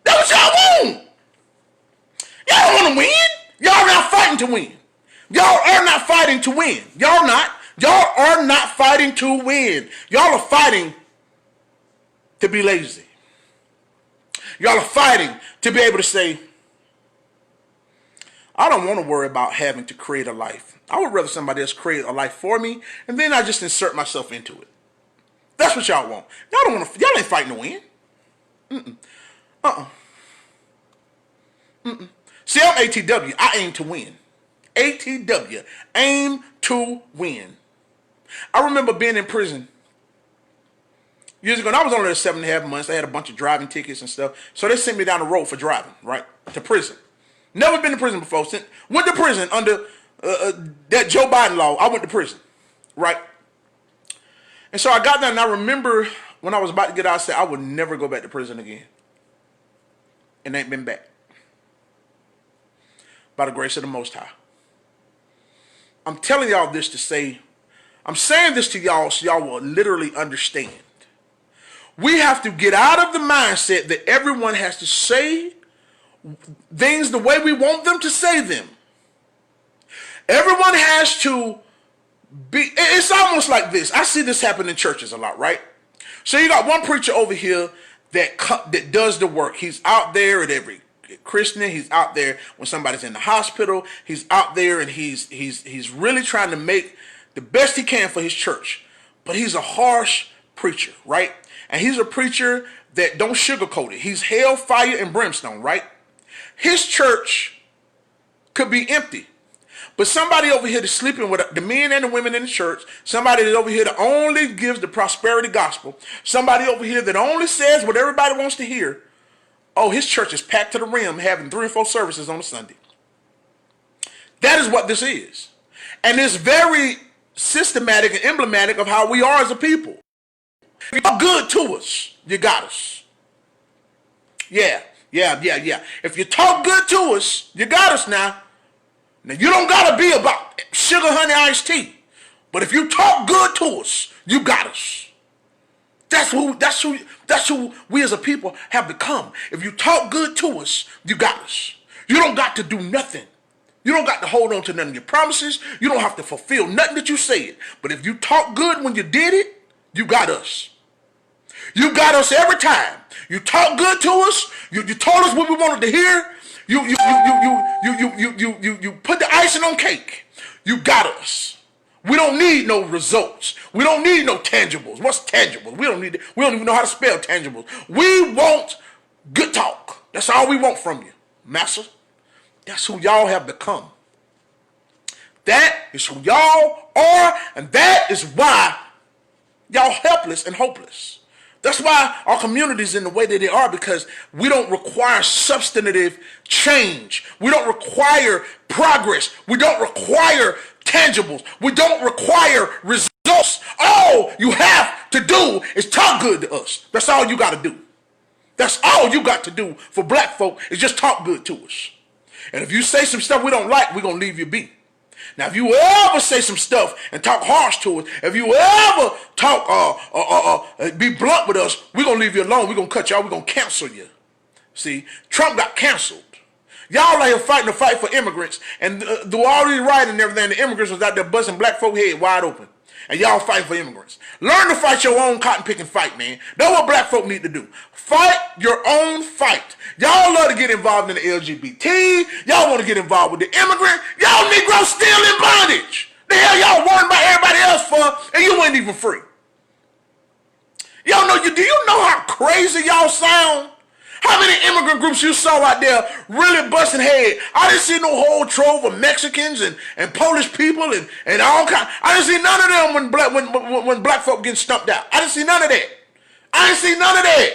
That's what y'all want. Y'all don't want to win. Y'all not fighting to win. Y'all are not fighting to win. Y'all not. Y'all are not fighting to win. Y'all are fighting to be lazy. Y'all are fighting to be able to say, I don't want to worry about having to create a life. I would rather somebody else create a life for me, and then I just insert myself into it. That's what y'all want. Y'all don't want to. Y'all ain't fighting to win. See, I'm ATW. I aim to win. ATW. Aim to win. I remember being in prison years ago. And I was only there 7.5 months. I had a bunch of driving tickets and stuff. So they sent me down the road for driving, right? To prison. Never been to prison before. Went to prison under that Joe Biden law. I went to prison, right? And so I got there, and I remember when I was about to get out, I said, I would never go back to prison again. And ain't been back. By the grace of the Most High. I'm telling y'all this to say, I'm saying this to y'all so y'all will literally understand. We have to get out of the mindset that everyone has to say things the way we want them to say them. Everyone has to be, it's almost like this. I see this happen in churches a lot, right? So you got one preacher over here that does the work. He's out there at every christening. He's out there when somebody's in the hospital. He's out there and he's really trying to make the best he can for his church. But he's a harsh preacher, right? And he's a preacher that don't sugarcoat it. He's hell, fire, and brimstone, right? His church could be empty. But somebody over here that's sleeping with the men and the women in the church, somebody that's over here that only gives the prosperity gospel, somebody over here that only says what everybody wants to hear, oh, his church is packed to the rim, having 3 or 4 services on a Sunday. That is what this is. And it's very systematic and emblematic of how we are as a people. If you're good to us, you got us. Yeah. If you talk good to us, you got us now. Now, you don't got to be about sugar, honey, iced tea. But if you talk good to us, you got us. That's who we as a people have become. If you talk good to us, you got us. You don't got to do nothing. You don't got to hold on to none of your promises. You don't have to fulfill nothing that you said. But if you talk good when you did it, you got us. You got us every time. You talk good to us. You told us what we wanted to hear. You put the icing on cake. You got us. We don't need no results. We don't need no tangibles. What's tangible? We don't even know how to spell tangibles. We want good talk. That's all we want from you, Master. That's who y'all have become. That is who y'all are, and that is why y'all helpless and hopeless. That's why our community's in the way that they are, because we don't require substantive change. We don't require progress. We don't require tangibles. We don't require results. All you have to do is talk good to us. That's all you got to do. That's all you got to do for black folk, is just talk good to us. And if you say some stuff we don't like, we're going to leave you be. Now, if you ever say some stuff and talk harsh to us, if you ever talk, be blunt with us, we're going to leave you alone. We're going to cut you off. We're going to cancel you. See, Trump got canceled. Y'all out here fighting the fight for immigrants, and through all these rioting and everything, the immigrants was out there busting black folk head wide open. And y'all fighting for immigrants. Learn to fight your own cotton picking fight, man. That's what black folk need to do. Fight your own fight. Y'all love to get involved in the LGBT. Y'all want to get involved with the immigrant. Y'all Negroes still in bondage. The hell y'all worrying about everybody else for, and you ain't even free. Y'all know, do you know how crazy y'all sound? How many immigrant groups you saw out there really busting head? I didn't see no whole trove of Mexicans and Polish people and all kind. I didn't see none of them when black folk getting stumped out. I didn't see none of that. I didn't see none of that.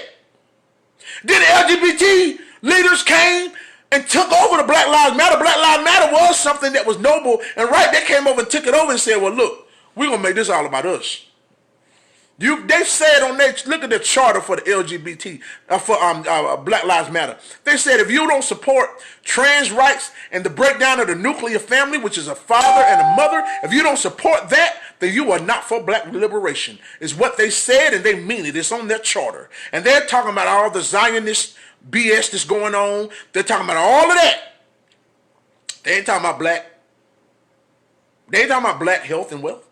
Then the LGBT leaders came and took over the Black Lives Matter. Black Lives Matter was something that was noble and right. They came over and took it over and said, well, look, we're going to make this all about us. They said on their, look at the charter for the LGBT, for Black Lives Matter. They said if you don't support trans rights and the breakdown of the nuclear family, which is a father and a mother, if you don't support that, then you are not for black liberation, is what they said, and they mean it. It's on their charter. And they're talking about all the Zionist BS that's going on. They're talking about all of that. They ain't talking about black. They ain't talking about black health and wealth.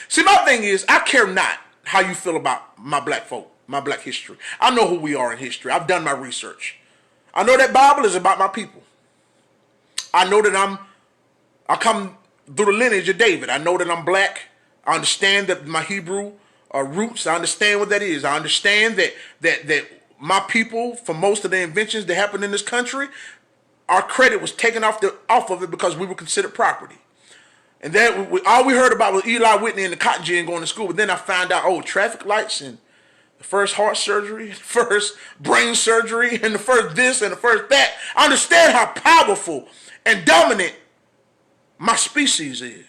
See, my thing is, I care not how you feel about my black folk, my black history. I know who we are in history. I've done my research. I know that Bible is about my people. I know that I come through the lineage of David. I know that I'm black. I understand that my Hebrew roots. I understand what that is. I understand that my people, for most of the inventions that happened in this country, our credit was taken off of it because we were considered property. And then all we heard about was Eli Whitney and the cotton gin going to school. But then I found out, traffic lights and the first heart surgery, the first brain surgery, and the first this and the first that. I understand how powerful and dominant my species is.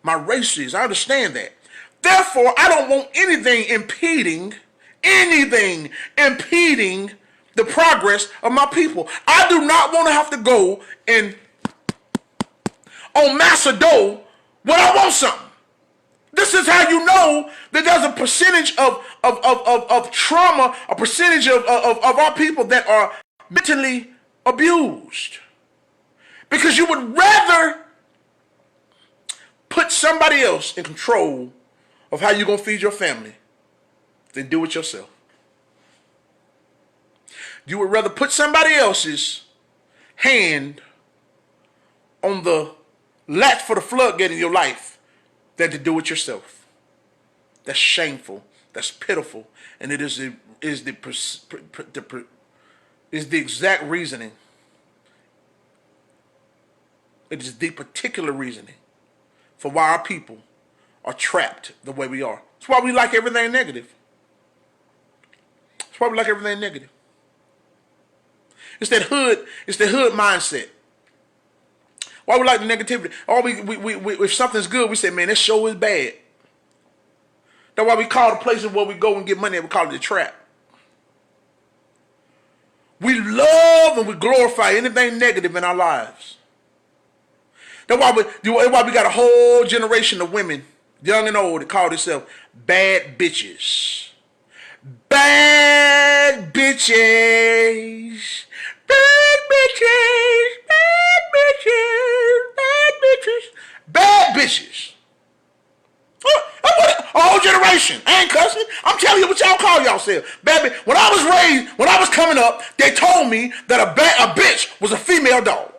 My race is. I understand that. Therefore, I don't want anything impeding the progress of my people. I do not want to have to go and on Macedon when I want something. This is how you know that there's a percentage of trauma, a percentage of our people that are mentally abused. Because you would rather put somebody else in control of how you're going to feed your family than do it yourself. You would rather put somebody else's hand on the latch for the floodgate in your life than to do it yourself. That's shameful. That's pitiful. And it is the exact reasoning. It is the particular reasoning for why our people are trapped the way we are. That's why we like everything negative. That's why we like everything negative. It's the hood mindset. Why we like the negativity? If something's good, we say, man, this show is bad. That's why we call the places where we go and get money, we call it a trap. We love and we glorify anything negative in our lives. That's why we got a whole generation of women, young and old, that call themselves bad bitches. Bad bitches. Bad bitches. Bad bitches. Bad bitches. Bad bitches. A whole generation. I ain't cussing. I'm telling you what y'all call yourselves. Baby, when I was coming up, they told me that a bitch was a female dog.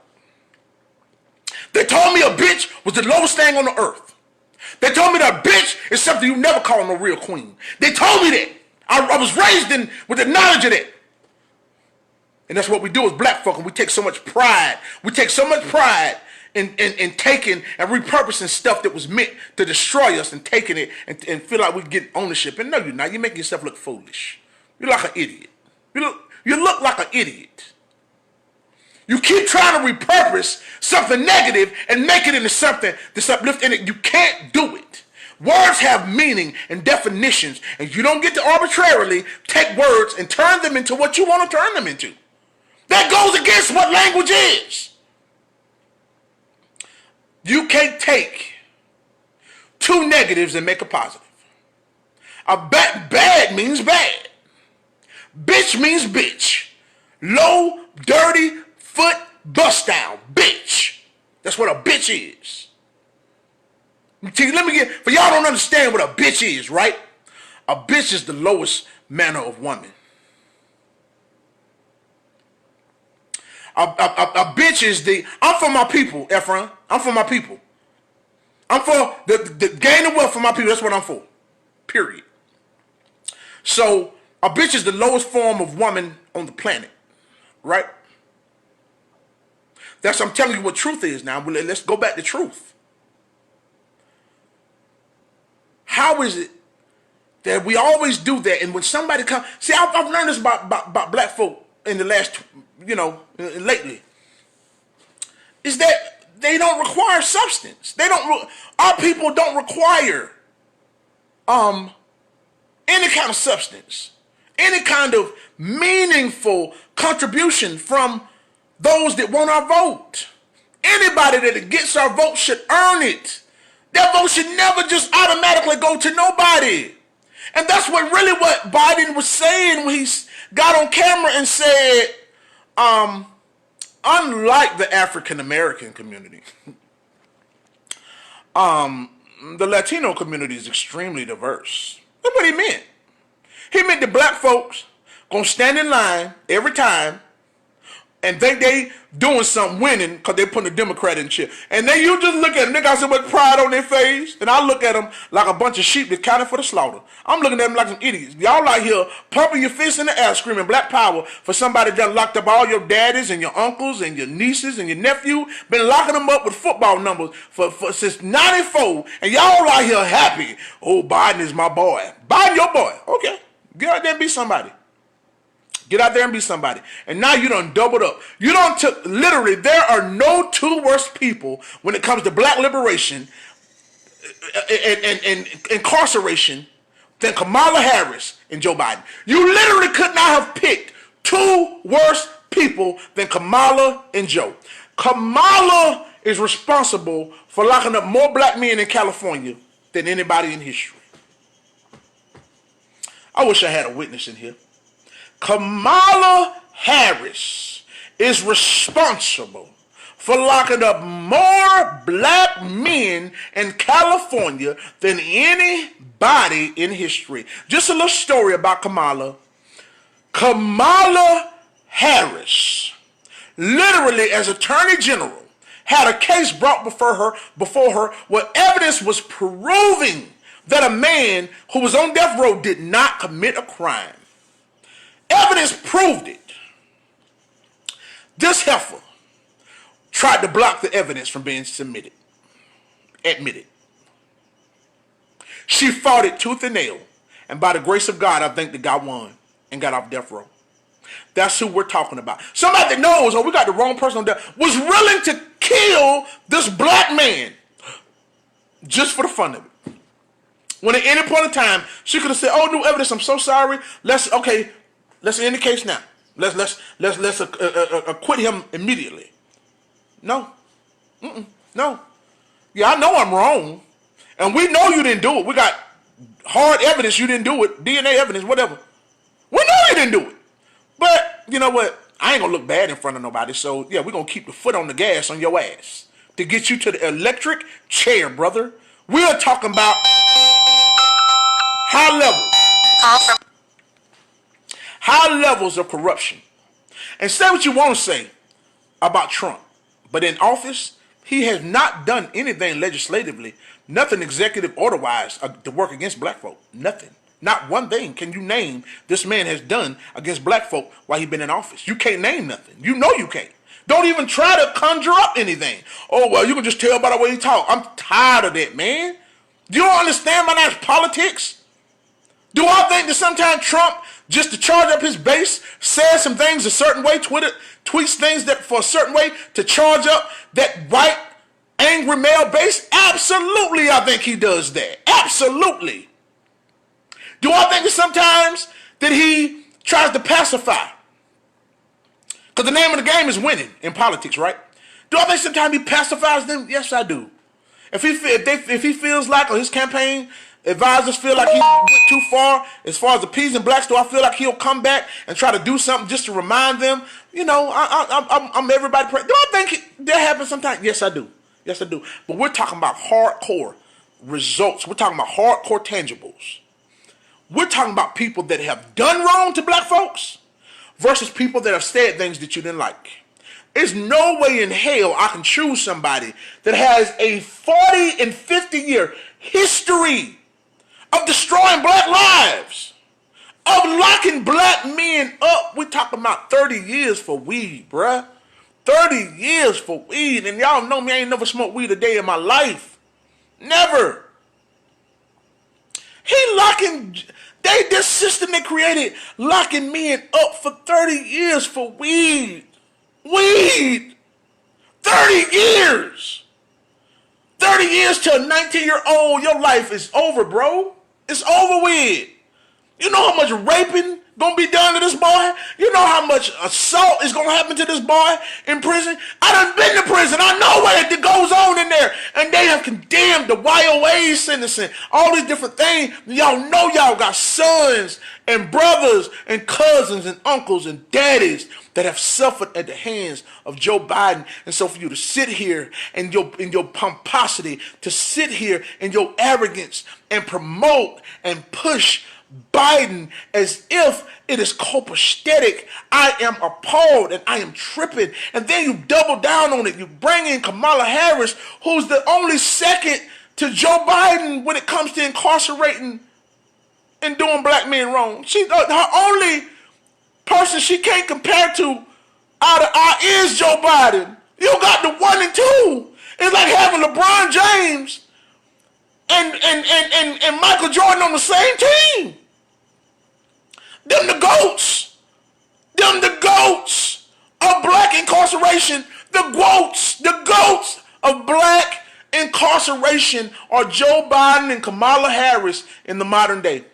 They told me a bitch was the lowest thing on the earth. They told me that a bitch is something you never call no real queen. They told me that. I was raised with the knowledge of that. And that's what we do as black folk, and we take so much pride. We take so much pride in taking and repurposing stuff that was meant to destroy us and taking it and feel like we get ownership. And no, you're not. You're making yourself look foolish. You're like an idiot. You look like an idiot. You keep trying to repurpose something negative and make it into something that's uplifting. And you can't do it. Words have meaning and definitions, and you don't get to arbitrarily take words and turn them into what you want to turn them into. That goes against what language is. You can't take two negatives and make a positive. Bad means bad. Bitch means bitch. Low, dirty, foot, bust down. Bitch. That's what a bitch is. For y'all don't understand what a bitch is, right? A bitch is the lowest manner of woman. A bitch is I'm for my people, Ephraim. I'm for my people. I'm for the gain of wealth for my people. That's what I'm for. Period. So, a bitch is the lowest form of woman on the planet. Right? I'm telling you what truth is now. Let's go back to truth. How is it that we always do that? And when somebody comes, see, I've learned this about black folk in the last, lately, is that they don't require substance. Our people don't require any kind of substance, any kind of meaningful contribution from those that want our vote. Anybody that gets our vote should earn it. That vote should never just automatically go to nobody. And that's what Biden was saying when he got on camera and said, unlike the African American community, the Latino community is extremely diverse. That's what he meant. He meant the black folks gonna stand in line every time and think they doing something winning because they putting a Democrat in chair. And then you just look at them, they got so much pride on their face, and I look at them like a bunch of sheep that's counted for the slaughter. I'm looking at them like some idiots. Y'all out here pumping your fists in the air screaming black power for somebody that locked up all your daddies and your uncles and your nieces and your nephew, been locking them up with football numbers for since 94, and y'all out here happy. Oh, Biden is my boy. Biden your boy. Okay, get out there and be somebody. Get out there and be somebody. And now you done doubled up. You done took, literally, there are no two worse people when it comes to black liberation and incarceration than Kamala Harris and Joe Biden. You literally could not have picked two worse people than Kamala and Joe. Kamala is responsible for locking up more black men in California than anybody in history. I wish I had a witness in here. Kamala Harris is responsible for locking up more black men in California than anybody in history. Her little story about Kamala. Kamala Harris, literally as Attorney General, had a case brought before her where evidence was proving that a man who was on death row did not commit a crime. Evidence proved it. This heifer tried to block the evidence from being admitted. She fought it tooth and nail, and by the grace of God, I think that God won and got off death row. That's who we're talking about. Somebody that knows, we got the wrong person on death, was willing to kill this black man just for the fun of it. When at any point in time, she could have said, "Oh, new evidence. I'm so sorry. Let's end the case now. Let's acquit him immediately." No. No. Yeah, I know I'm wrong. And we know you didn't do it. We got hard evidence you didn't do it. DNA evidence, whatever. We know you didn't do it. But, you know what? I ain't going to look bad in front of nobody. So, yeah, we're going to keep the foot on the gas on your ass to get you to the electric chair, brother. We're talking about high levels of corruption. And say what you want to say about Trump, but in office, he has not done anything legislatively, nothing executive order-wise to work against black folk. Nothing. Not one thing can you name this man has done against black folk while he's been in office. You can't name nothing. You know you can't. Don't even try to conjure up anything. Oh, well, you can just tell by the way he talk. I'm tired of that, man. Do you don't understand my nice politics? Do I think that sometimes Trump, just to charge up his base, says some things a certain way, tweets things that for a certain way to charge up that white, angry male base? Absolutely, I think he does that. Absolutely. Do I think that sometimes that he tries to pacify? Because the name of the game is winning in politics, right? Do I think sometimes he pacifies them? Yes, I do. If he feels like, or his campaign advisors feel like he went too far as appeasing blacks, do I feel like he'll come back and try to do something just to remind them? You know, I'm everybody. Do I think that happens sometimes? Yes, I do. Yes, I do. But we're talking about hardcore results. We're talking about hardcore tangibles. We're talking about people that have done wrong to black folks versus people that have said things that you didn't like. There's no way in hell I can choose somebody that has a 40 and 50 year history of destroying black lives, of locking black men up. We're talking about 30 years for weed, bruh. 30 years for weed. And y'all know me, I ain't never smoked weed a day in my life. Never. This system they created locking men up for 30 years for weed. Weed. 30 years. 30 years to a 19-year-old, your life is over, bro. It's over with. You know how much raping gonna be done to this boy? You know how much assault is gonna happen to this boy in prison? I done been to prison. I know what it goes on in there. And they have condemned the YOA sentencing, all these different things. Y'all know y'all got sons and brothers and cousins and uncles and daddies that have suffered at the hands of Joe Biden. And so for you to sit here and in your pomposity, to sit here in your arrogance and promote and push Biden as if it is copacetic, I am appalled and I am tripping. And then you double down on it. You bring in Kamala Harris, who's the only second to Joe Biden when it comes to incarcerating and doing black men wrong. Her only person she can't compare to out of our is Joe Biden. You got the 1 and 2. It's like having LeBron James and Michael Jordan on the same team. Them the goats. Them the goats of black incarceration. The goats of black incarceration are Joe Biden and Kamala Harris in the modern day.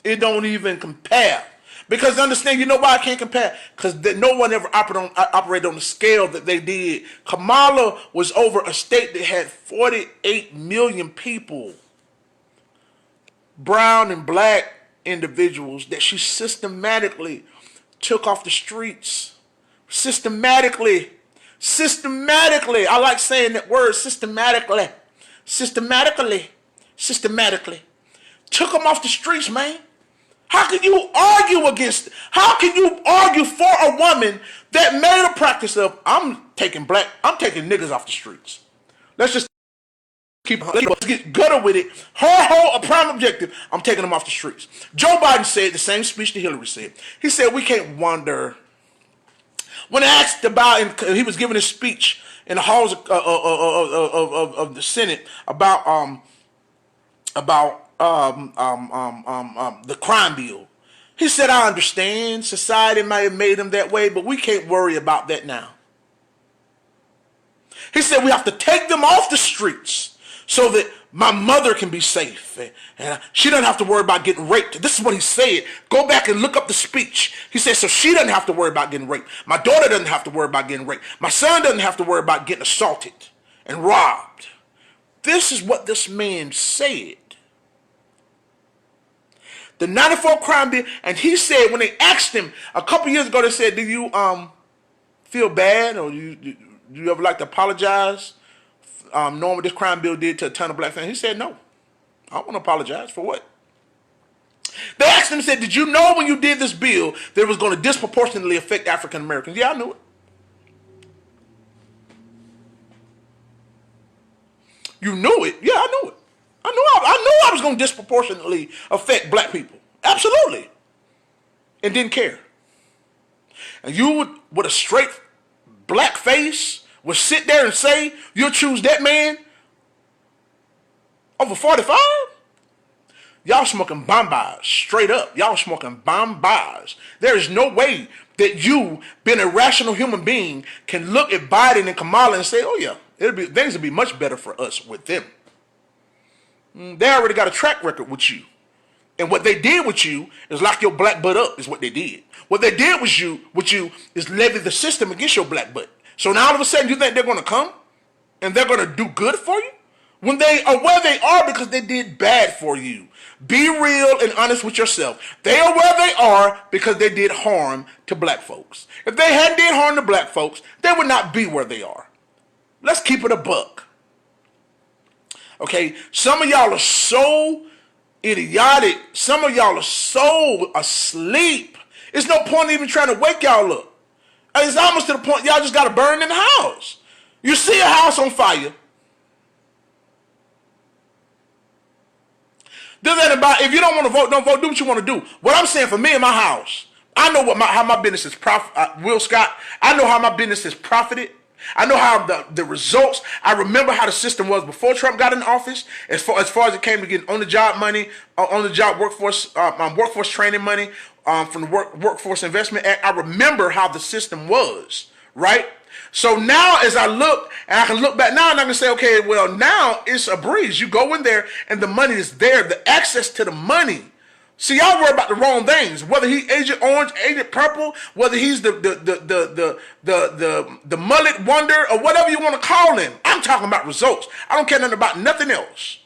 It don't even compare. Because understand, you know why I can't compare? Because no one ever operated on the scale that they did. Kamala was over a state that had 48 million people, brown and black individuals, that she systematically took off the streets. Systematically. I like saying that word, systematically. Took them off the streets, man. How can you argue for a woman that made a practice of, I'm taking niggas off the streets? Let's get gutter with it. Her whole prime objective, I'm taking them off the streets. Joe Biden said the same speech that Hillary said. He said, we can't wonder. When asked about, he was giving his speech in the halls of the Senate about the crime bill. He said, I understand society might have made him that way, but we can't worry about that now. He said, we have to take them off the streets so that my mother can be safe and she doesn't have to worry about getting raped. This is what he said. Go back and look up the speech. He said, so she doesn't have to worry about getting raped. My daughter doesn't have to worry about getting raped. My son doesn't have to worry about getting assaulted and robbed. This is what this man said. The 94 crime bill, and he said, when they asked him a couple years ago, they said, do you feel bad, or do you ever like to apologize knowing what this crime bill did to a ton of black families? He said, no, I don't want to apologize. For what? They asked him, said, did you know when you did this bill that it was going to disproportionately affect African Americans? Yeah, I knew it. You knew it? Yeah, I knew it. I knew I was going to disproportionately affect black people. Absolutely. And didn't care. And you would, with a straight black face will sit there and say you'll choose that man over 45? Y'all smoking bombas, straight up. Y'all smoking bombas. There is no way that you, being a rational human being, can look at Biden and Kamala and say, oh yeah, things will be much better for us with them. They already got a track record with you. And what they did with you is lock your black butt up, is what they did. What they did with you is levy the system against your black butt. So now all of a sudden you think they're going to come and they're going to do good for you? When they are where they are because they did bad for you. Be real and honest with yourself. They are where they are because they did harm to black folks. If they hadn't did harm to black folks, they would not be where they are. Let's keep it a buck. Okay, some of y'all are so idiotic. Some of y'all are so asleep. It's no point even trying to wake y'all up. It's almost to the point y'all just got to burn in the house. You see a house on fire. This ain't about, if you don't want to vote, don't vote. Do what you want to do. What I'm saying for me and my house, I know how my business is Will Scott, I know how my business has profited. I know how the results, I remember how the system was before Trump got in office, as far as it came to getting on-the-job money, on-the-job workforce training money from the Workforce Investment Act. I remember how the system was, right? So now as I look, and I can look back now and I can say, okay, well, now it's a breeze. You go in there and the money is there, the access to the money. See, y'all worry about the wrong things. Whether he's Agent Orange, Agent Purple, whether he's the mullet wonder, or whatever you want to call him. I'm talking about results. I don't care nothing about nothing else.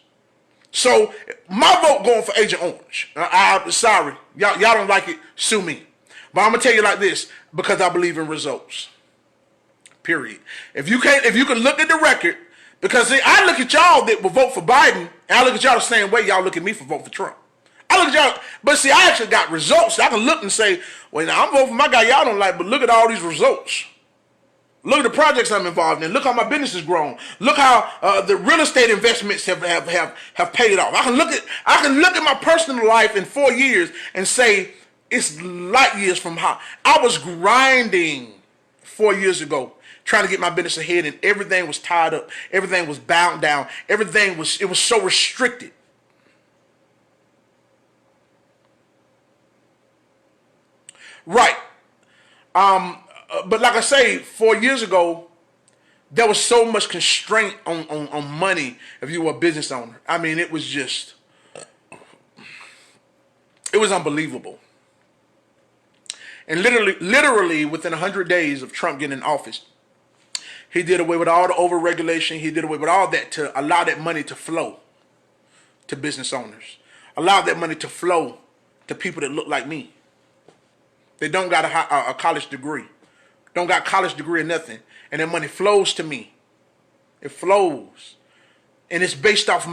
So my vote going for Agent Orange. I'm sorry, y'all don't like it, sue me. But I'm gonna tell you like this, because I believe in results. Period. If you can look at the record, because see, I look at y'all that will vote for Biden, and I look at y'all the same way y'all look at me for vote for Trump. I look at y'all, but see, I actually got results. I can look and say, well, now I'm voting for my guy y'all don't like, but look at all these results. Look at the projects I'm involved in. Look how my business has grown. Look how the real estate investments have paid off. I can look at my personal life in 4 years and say it's light years from how I was grinding 4 years ago, trying to get my business ahead, and everything was tied up. Everything was bound down. It was so restricted. Right. But like I say, 4 years ago, there was so much constraint on money if you were a business owner. I mean, it was unbelievable. And literally within 100 days of Trump getting in office, he did away with all the overregulation. He did away with all that to allow that money to flow to business owners. Allow that money to flow to people that look like me. They don't got a college degree. Don't got college degree or nothing. And that money flows to me. It flows. And it's based off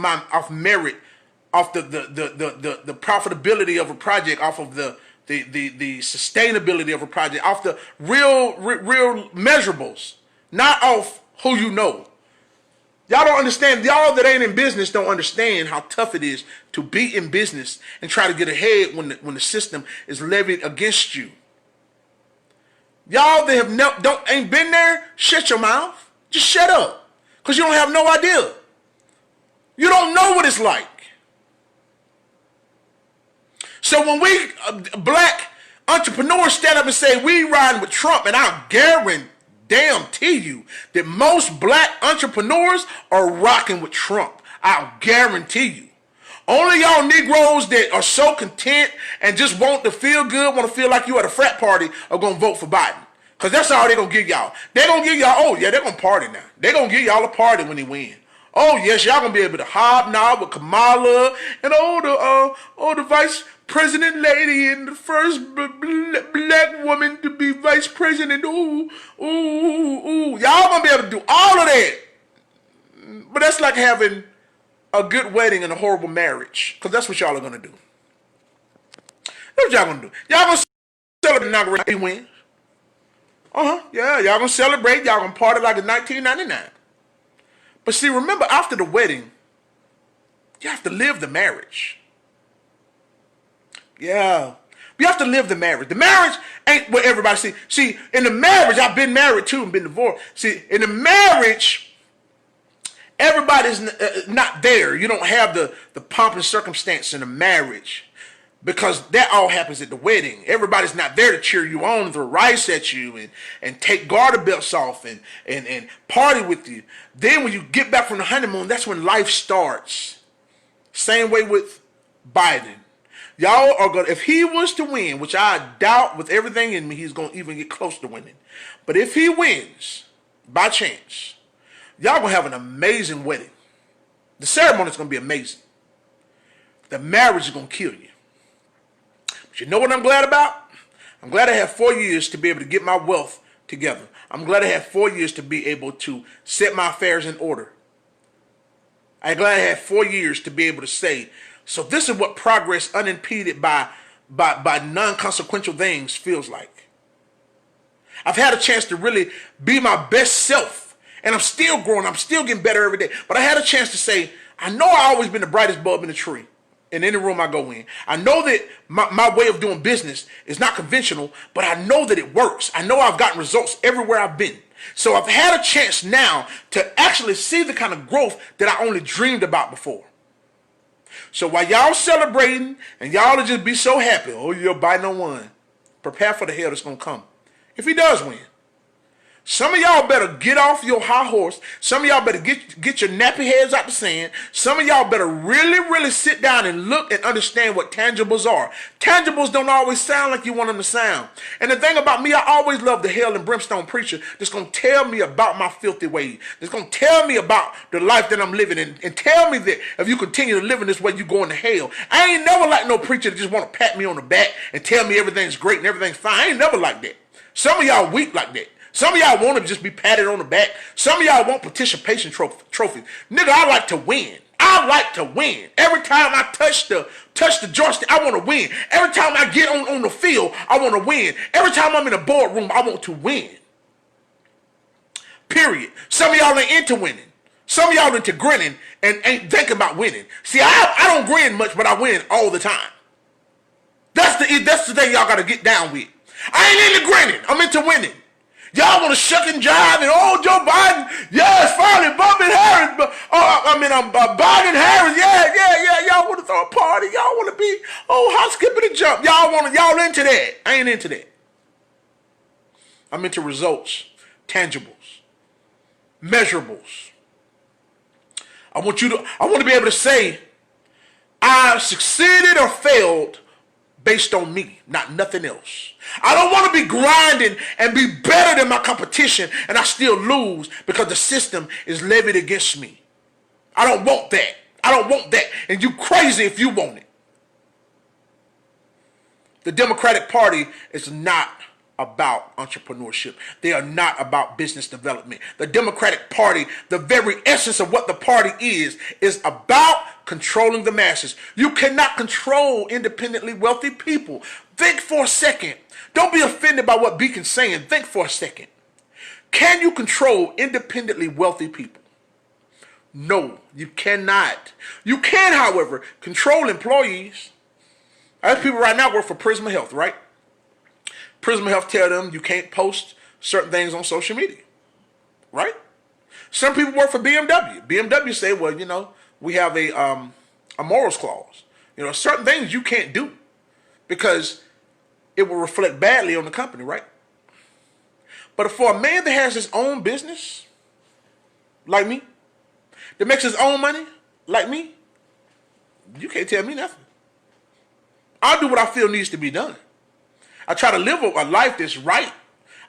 merit, off the profitability of a project, off of the sustainability of a project, off the real measurables, not off who you know. Y'all don't understand. Y'all that ain't in business don't understand how tough it is to be in business and try to get ahead when the system is levied against you. Y'all that ain't been there, shut your mouth. Just shut up, because you don't have no idea. You don't know what it's like. So when we black entrepreneurs stand up and say we riding with Trump, and I guarantee you that most black entrepreneurs are rocking with Trump. I'll guarantee you. Only y'all Negroes that are so content and just want to feel good, want to feel like you at a frat party, are going to vote for Biden. Because that's all they're going to give y'all. They're going to give y'all, oh yeah, they're going to party now. They're going to give y'all a party when he win. Oh yes, y'all going to be able to hobnob with Kamala and the vice president lady and the first black woman to be vice president. Ooh. Y'all going to be able to do all of that. But that's like having a good wedding and a horrible marriage. Because that's what y'all are going to do. That's what y'all going to do. Y'all going to celebrate inauguration he wins. Yeah, y'all going to celebrate. Y'all going to party like in 1999. But see, remember, after the wedding, you have to live the marriage. Yeah. You have to live the marriage. The marriage ain't what everybody see. See, in the marriage, I've been married too and been divorced. See, in the marriage, everybody's not there. You don't have the pomp and circumstance in the marriage because that all happens at the wedding. Everybody's not there to cheer you on, throw rice at you, and take garter belts off and party with you. Then when you get back from the honeymoon, that's when life starts. Same way with Biden. Y'all are going to, if he was to win, which I doubt with everything in me, he's going to even get close to winning. But if he wins, by chance, y'all going to have an amazing wedding. The ceremony is going to be amazing. The marriage is going to kill you. But you know what I'm glad about? I'm glad I have 4 years to be able to get my wealth together. I'm glad I have 4 years to be able to set my affairs in order. I'm glad I have 4 years to be able to say, so this is what progress unimpeded by non-consequential things feels like. I've had a chance to really be my best self, and I'm still growing. I'm still getting better every day. But I had a chance to say, I know I've always been the brightest bulb in the tree in any room I go in. I know that my way of doing business is not conventional, but I know that it works. I know I've gotten results everywhere I've been. So I've had a chance now to actually see the kind of growth that I only dreamed about before. So while y'all celebrating and y'all will just be so happy, oh, you're Biden won, prepare for the hell that's going to come. If he does win. Some of y'all better get off your high horse. Some of y'all better get your nappy heads out the sand. Some of y'all better really, really sit down and look and understand what tangibles are. Tangibles don't always sound like you want them to sound. And the thing about me, I always love the hell and brimstone preacher that's going to tell me about my filthy ways. That's going to tell me about the life that I'm living in. And tell me that if you continue to live in this way, you're going to hell. I ain't never like no preacher that just want to pat me on the back and tell me everything's great and everything's fine. I ain't never like that. Some of y'all weak like that. Some of y'all want to just be patted on the back. Some of y'all want participation trophies. Nigga, I like to win. I like to win. Every time I touch the joystick, I want to win. Every time I get on the field, I want to win. Every time I'm in a boardroom, I want to win. Period. Some of y'all ain't into winning. Some of y'all into grinning and ain't thinking about winning. See, I don't grin much, but I win all the time. That's the thing y'all got to get down with. I ain't into grinning. I'm into winning. Y'all want to shuck and jive and, oh, Joe Biden, yes, finally, Harris, Biden, Harris, yeah, y'all want to throw a party, y'all want to be, hop, skipping and jump, y'all into that. I ain't into that. I'm into results, tangibles, measurables. I want to be able to say, I succeeded or failed based on me, not nothing else. I don't want to be grinding and be better than my competition and I still lose because the system is levied against me. I don't want that. I don't want that. And you crazy if you want it. The Democratic Party is not about entrepreneurship. They are not about business development. The Democratic Party, the very essence of what the party is about controlling the masses. You cannot control independently wealthy people. Think for a second. Don't be offended by what Beacon's saying. Think for a second. Can you control independently wealthy people? No, you cannot. You can, however, control employees. I have people right now work for Prisma Health, right? Prisma Health tell them you can't post certain things on social media, right? Some people work for BMW. BMW say, well, we have a morals clause. Certain things you can't do because it will reflect badly on the company, right? But for a man that has his own business, like me, that makes his own money, like me, you can't tell me nothing. I'll do what I feel needs to be done. I try to live a life that's right.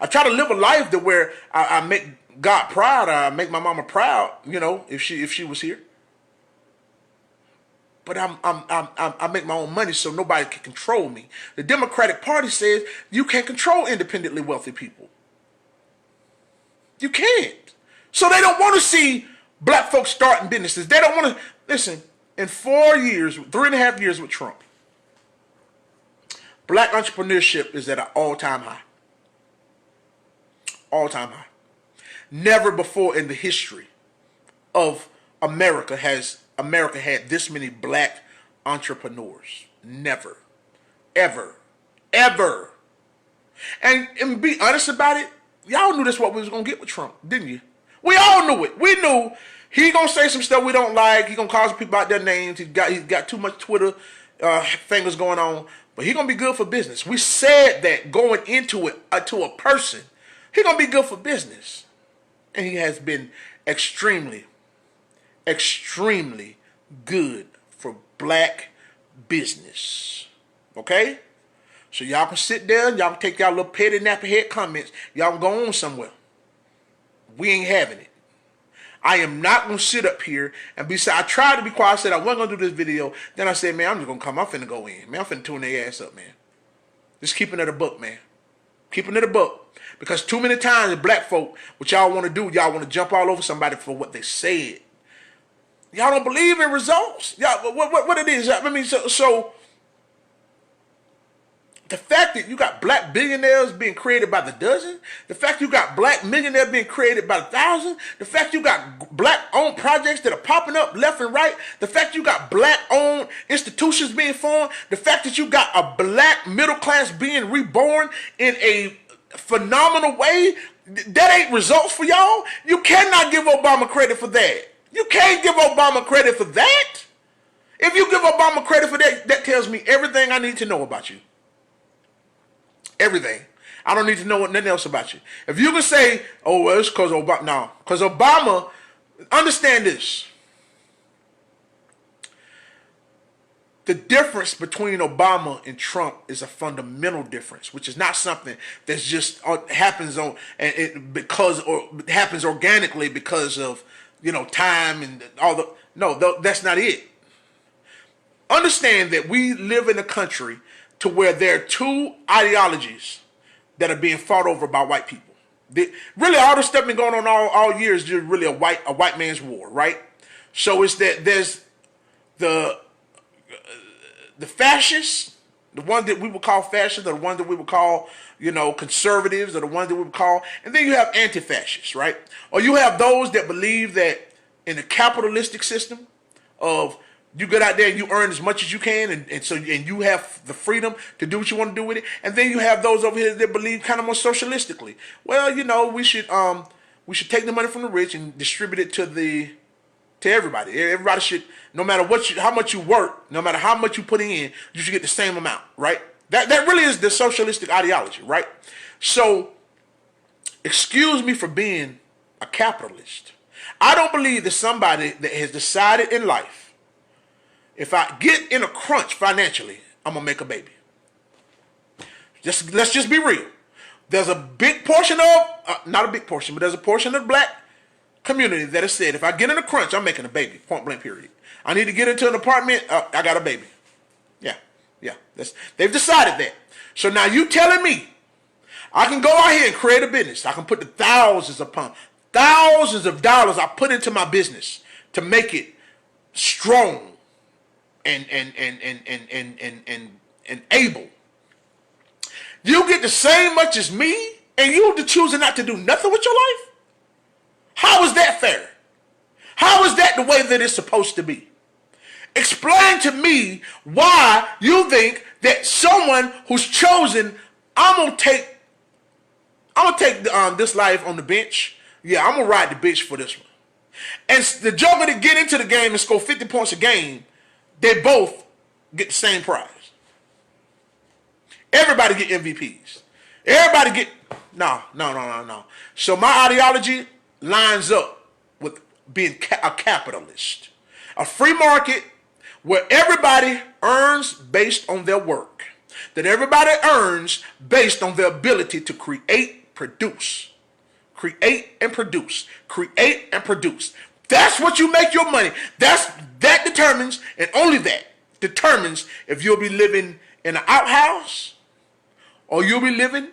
I try to live a life that where I make God proud. I make my mama proud. If she was here. But I make my own money so nobody can control me. The Democratic Party says you can't control independently wealthy people. You can't. So they don't want to see black folks starting businesses. They don't want to listen. In 4 years, 3.5 years with Trump, black entrepreneurship is at an all-time high. All-time high. Never before in the history of America has America had this many black entrepreneurs. Never. Ever. ever. And be honest about it, y'all knew that's what we was gonna get with Trump, didn't you? We all knew it. We knew he gonna say some stuff we don't like. He gonna call people out their names. He's got too much Twitter fingers going on. But he gonna be good for business. We said that going into it to a person. He gonna be good for business. And he has been extremely, extremely good for black business. Okay? So y'all can sit there, y'all can take y'all little petty nappy head comments, y'all can go on somewhere. We ain't having it. I am not going to sit up here and I tried to be quiet. I said I wasn't going to do this video. Then I said, man, I'm just going to come. I'm finna go in. Man, I'm finna tune their ass up, man. Just keeping it a book, man. Keeping it a book. Because too many times, black folk, what y'all want to do, y'all want to jump all over somebody for what they said. Y'all don't believe in results. Y'all, what it is. I mean, so the fact that you got black billionaires being created by the dozen, the fact you got black millionaires being created by the thousand, the fact you got black-owned projects that are popping up left and right, the fact you got black-owned institutions being formed, the fact that you got a black middle class being reborn in a phenomenal way, that ain't results for y'all. You cannot give Obama credit for that. You can't give Obama credit for that. If you give Obama credit for that, that tells me everything I need to know about you. Everything. I don't need to know nothing else about you. If you can say, oh, well, it's because Obama. No, because Obama, understand this. The difference between Obama and Trump is a fundamental difference, which is not something that's just happens on and it because or happens organically because of time and all the. No, that's not it. Understand that we live in a country to where there are two ideologies that are being fought over by white people. Really, all the stuff been going on all year is just really a white man's war, right? So it's that there's the fascists, the ones that we would call fascists, or the ones that we would call conservatives, or the ones that we would call, and then you have anti-fascists, right? Or you have those that believe that in the capitalistic system of you get out there and you earn as much as you can, and you have the freedom to do what you want to do with it. And then you have those over here that believe kind of more socialistically. Well, we should take the money from the rich and distribute it to everybody. Everybody should, no matter how much you work, no matter how much you put in, you should get the same amount, right? That really is the socialistic ideology, right? So, excuse me for being a capitalist. I don't believe that somebody that has decided in life, if I get in a crunch financially, I'm going to make a baby. Let's just be real. There's a big portion of, not a big portion, but there's a portion of the black community that has said, if I get in a crunch, I'm making a baby, point blank period. I need to get into an apartment, I got a baby. Yeah. They've decided that. So now you telling me, I can go out here and create a business. I can put the thousands of dollars I put into my business to make it strong and able. You get the same much as me, and you choosing not to do nothing with your life? How is that fair? How is that the way that it's supposed to be? Explain to me why you think that someone who's chosen, I'm gonna take this life on the bench. Yeah, I'm gonna ride the bench for this one. And the joker that get into the game and score 50 points a game, they both get the same prize. Everybody get MVPs. Everybody get no. So my ideology lines up with being a capitalist. A free market where everybody earns based on their work. That everybody earns based on their ability to create, produce. Create and produce. Create and produce. That's what you make your money. That determines, and only that determines if you'll be living in an outhouse or you'll be living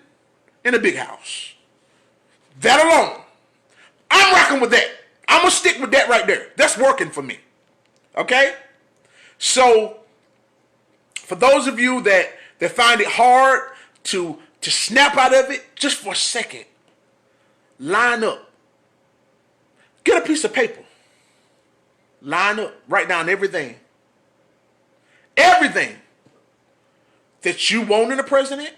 in a big house. That alone. I'm rocking with that. I'm going to stick with that right there. That's working for me. Okay? So, for those of you that find it hard to snap out of it, just for a second, line up. Get a piece of paper. Line up. Write down everything. Everything that you want in a president,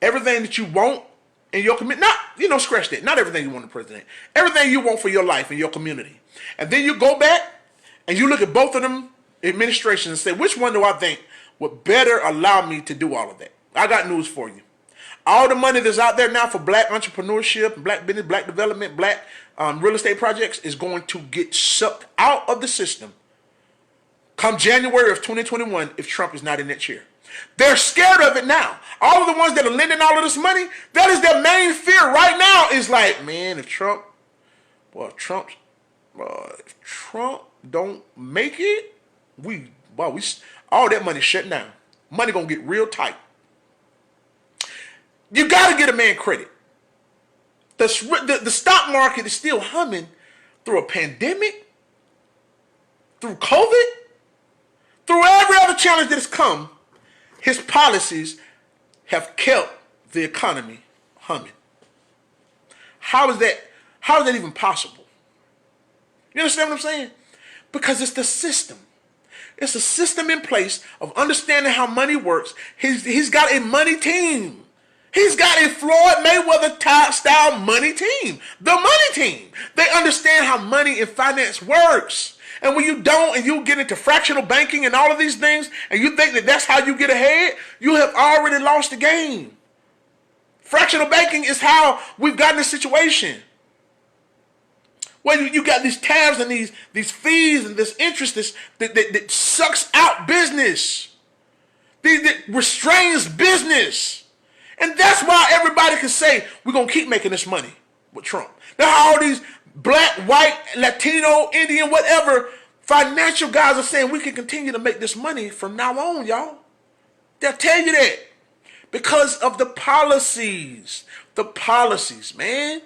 everything that you want in your community, not, scratch that, not everything you want in a president, everything you want for your life and your community. And then you go back and you look at both of them administrations and say, which one do I think would better allow me to do all of that? I got news for you. All the money that's out there now for black entrepreneurship, black business, black development, black real estate projects is going to get sucked out of the system come January of 2021 if Trump is not in that chair. They're scared of it now. All of the ones that are lending all of this money, that is their main fear right now, is like, man, if Trump don't make it, all that money shut down. Money gonna get real tight. You gotta get a man credit. The stock market is still humming through a pandemic, through COVID, through every other challenge that has come. His policies have kept the economy humming. How is that even possible? You understand what I'm saying? Because it's the system. It's a system in place of understanding how money works. He's got a money team. He's got a Floyd Mayweather style money team. The money team. They understand how money and finance works. And when you don't, and you get into fractional banking and all of these things, and you think that that's how you get ahead, you have already lost the game. Fractional banking is how we've gotten this situation. Well, you got these tabs and these fees and this interest that sucks out business. That restrains business. And that's why everybody can say, we're going to keep making this money with Trump. Now all these black, white, Latino, Indian, whatever, financial guys are saying we can continue to make this money from now on, y'all. They'll tell you that. Because of the policies. The policies, man.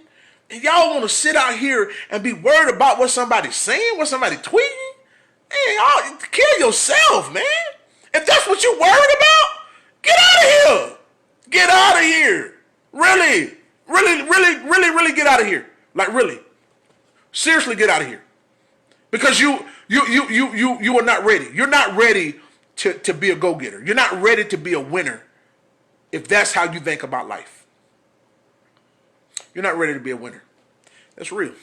And y'all want to sit out here and be worried about what somebody's saying, what somebody's tweeting? Man, y'all kill yourself, man. If that's what you're worried about, get out of here. Get out of here. Really get out of here. Like really. Seriously get out of here. Because you are not ready. You're not ready to be a go-getter. You're not ready to be a winner if that's how you think about life. You're not ready to be a winner. That's real.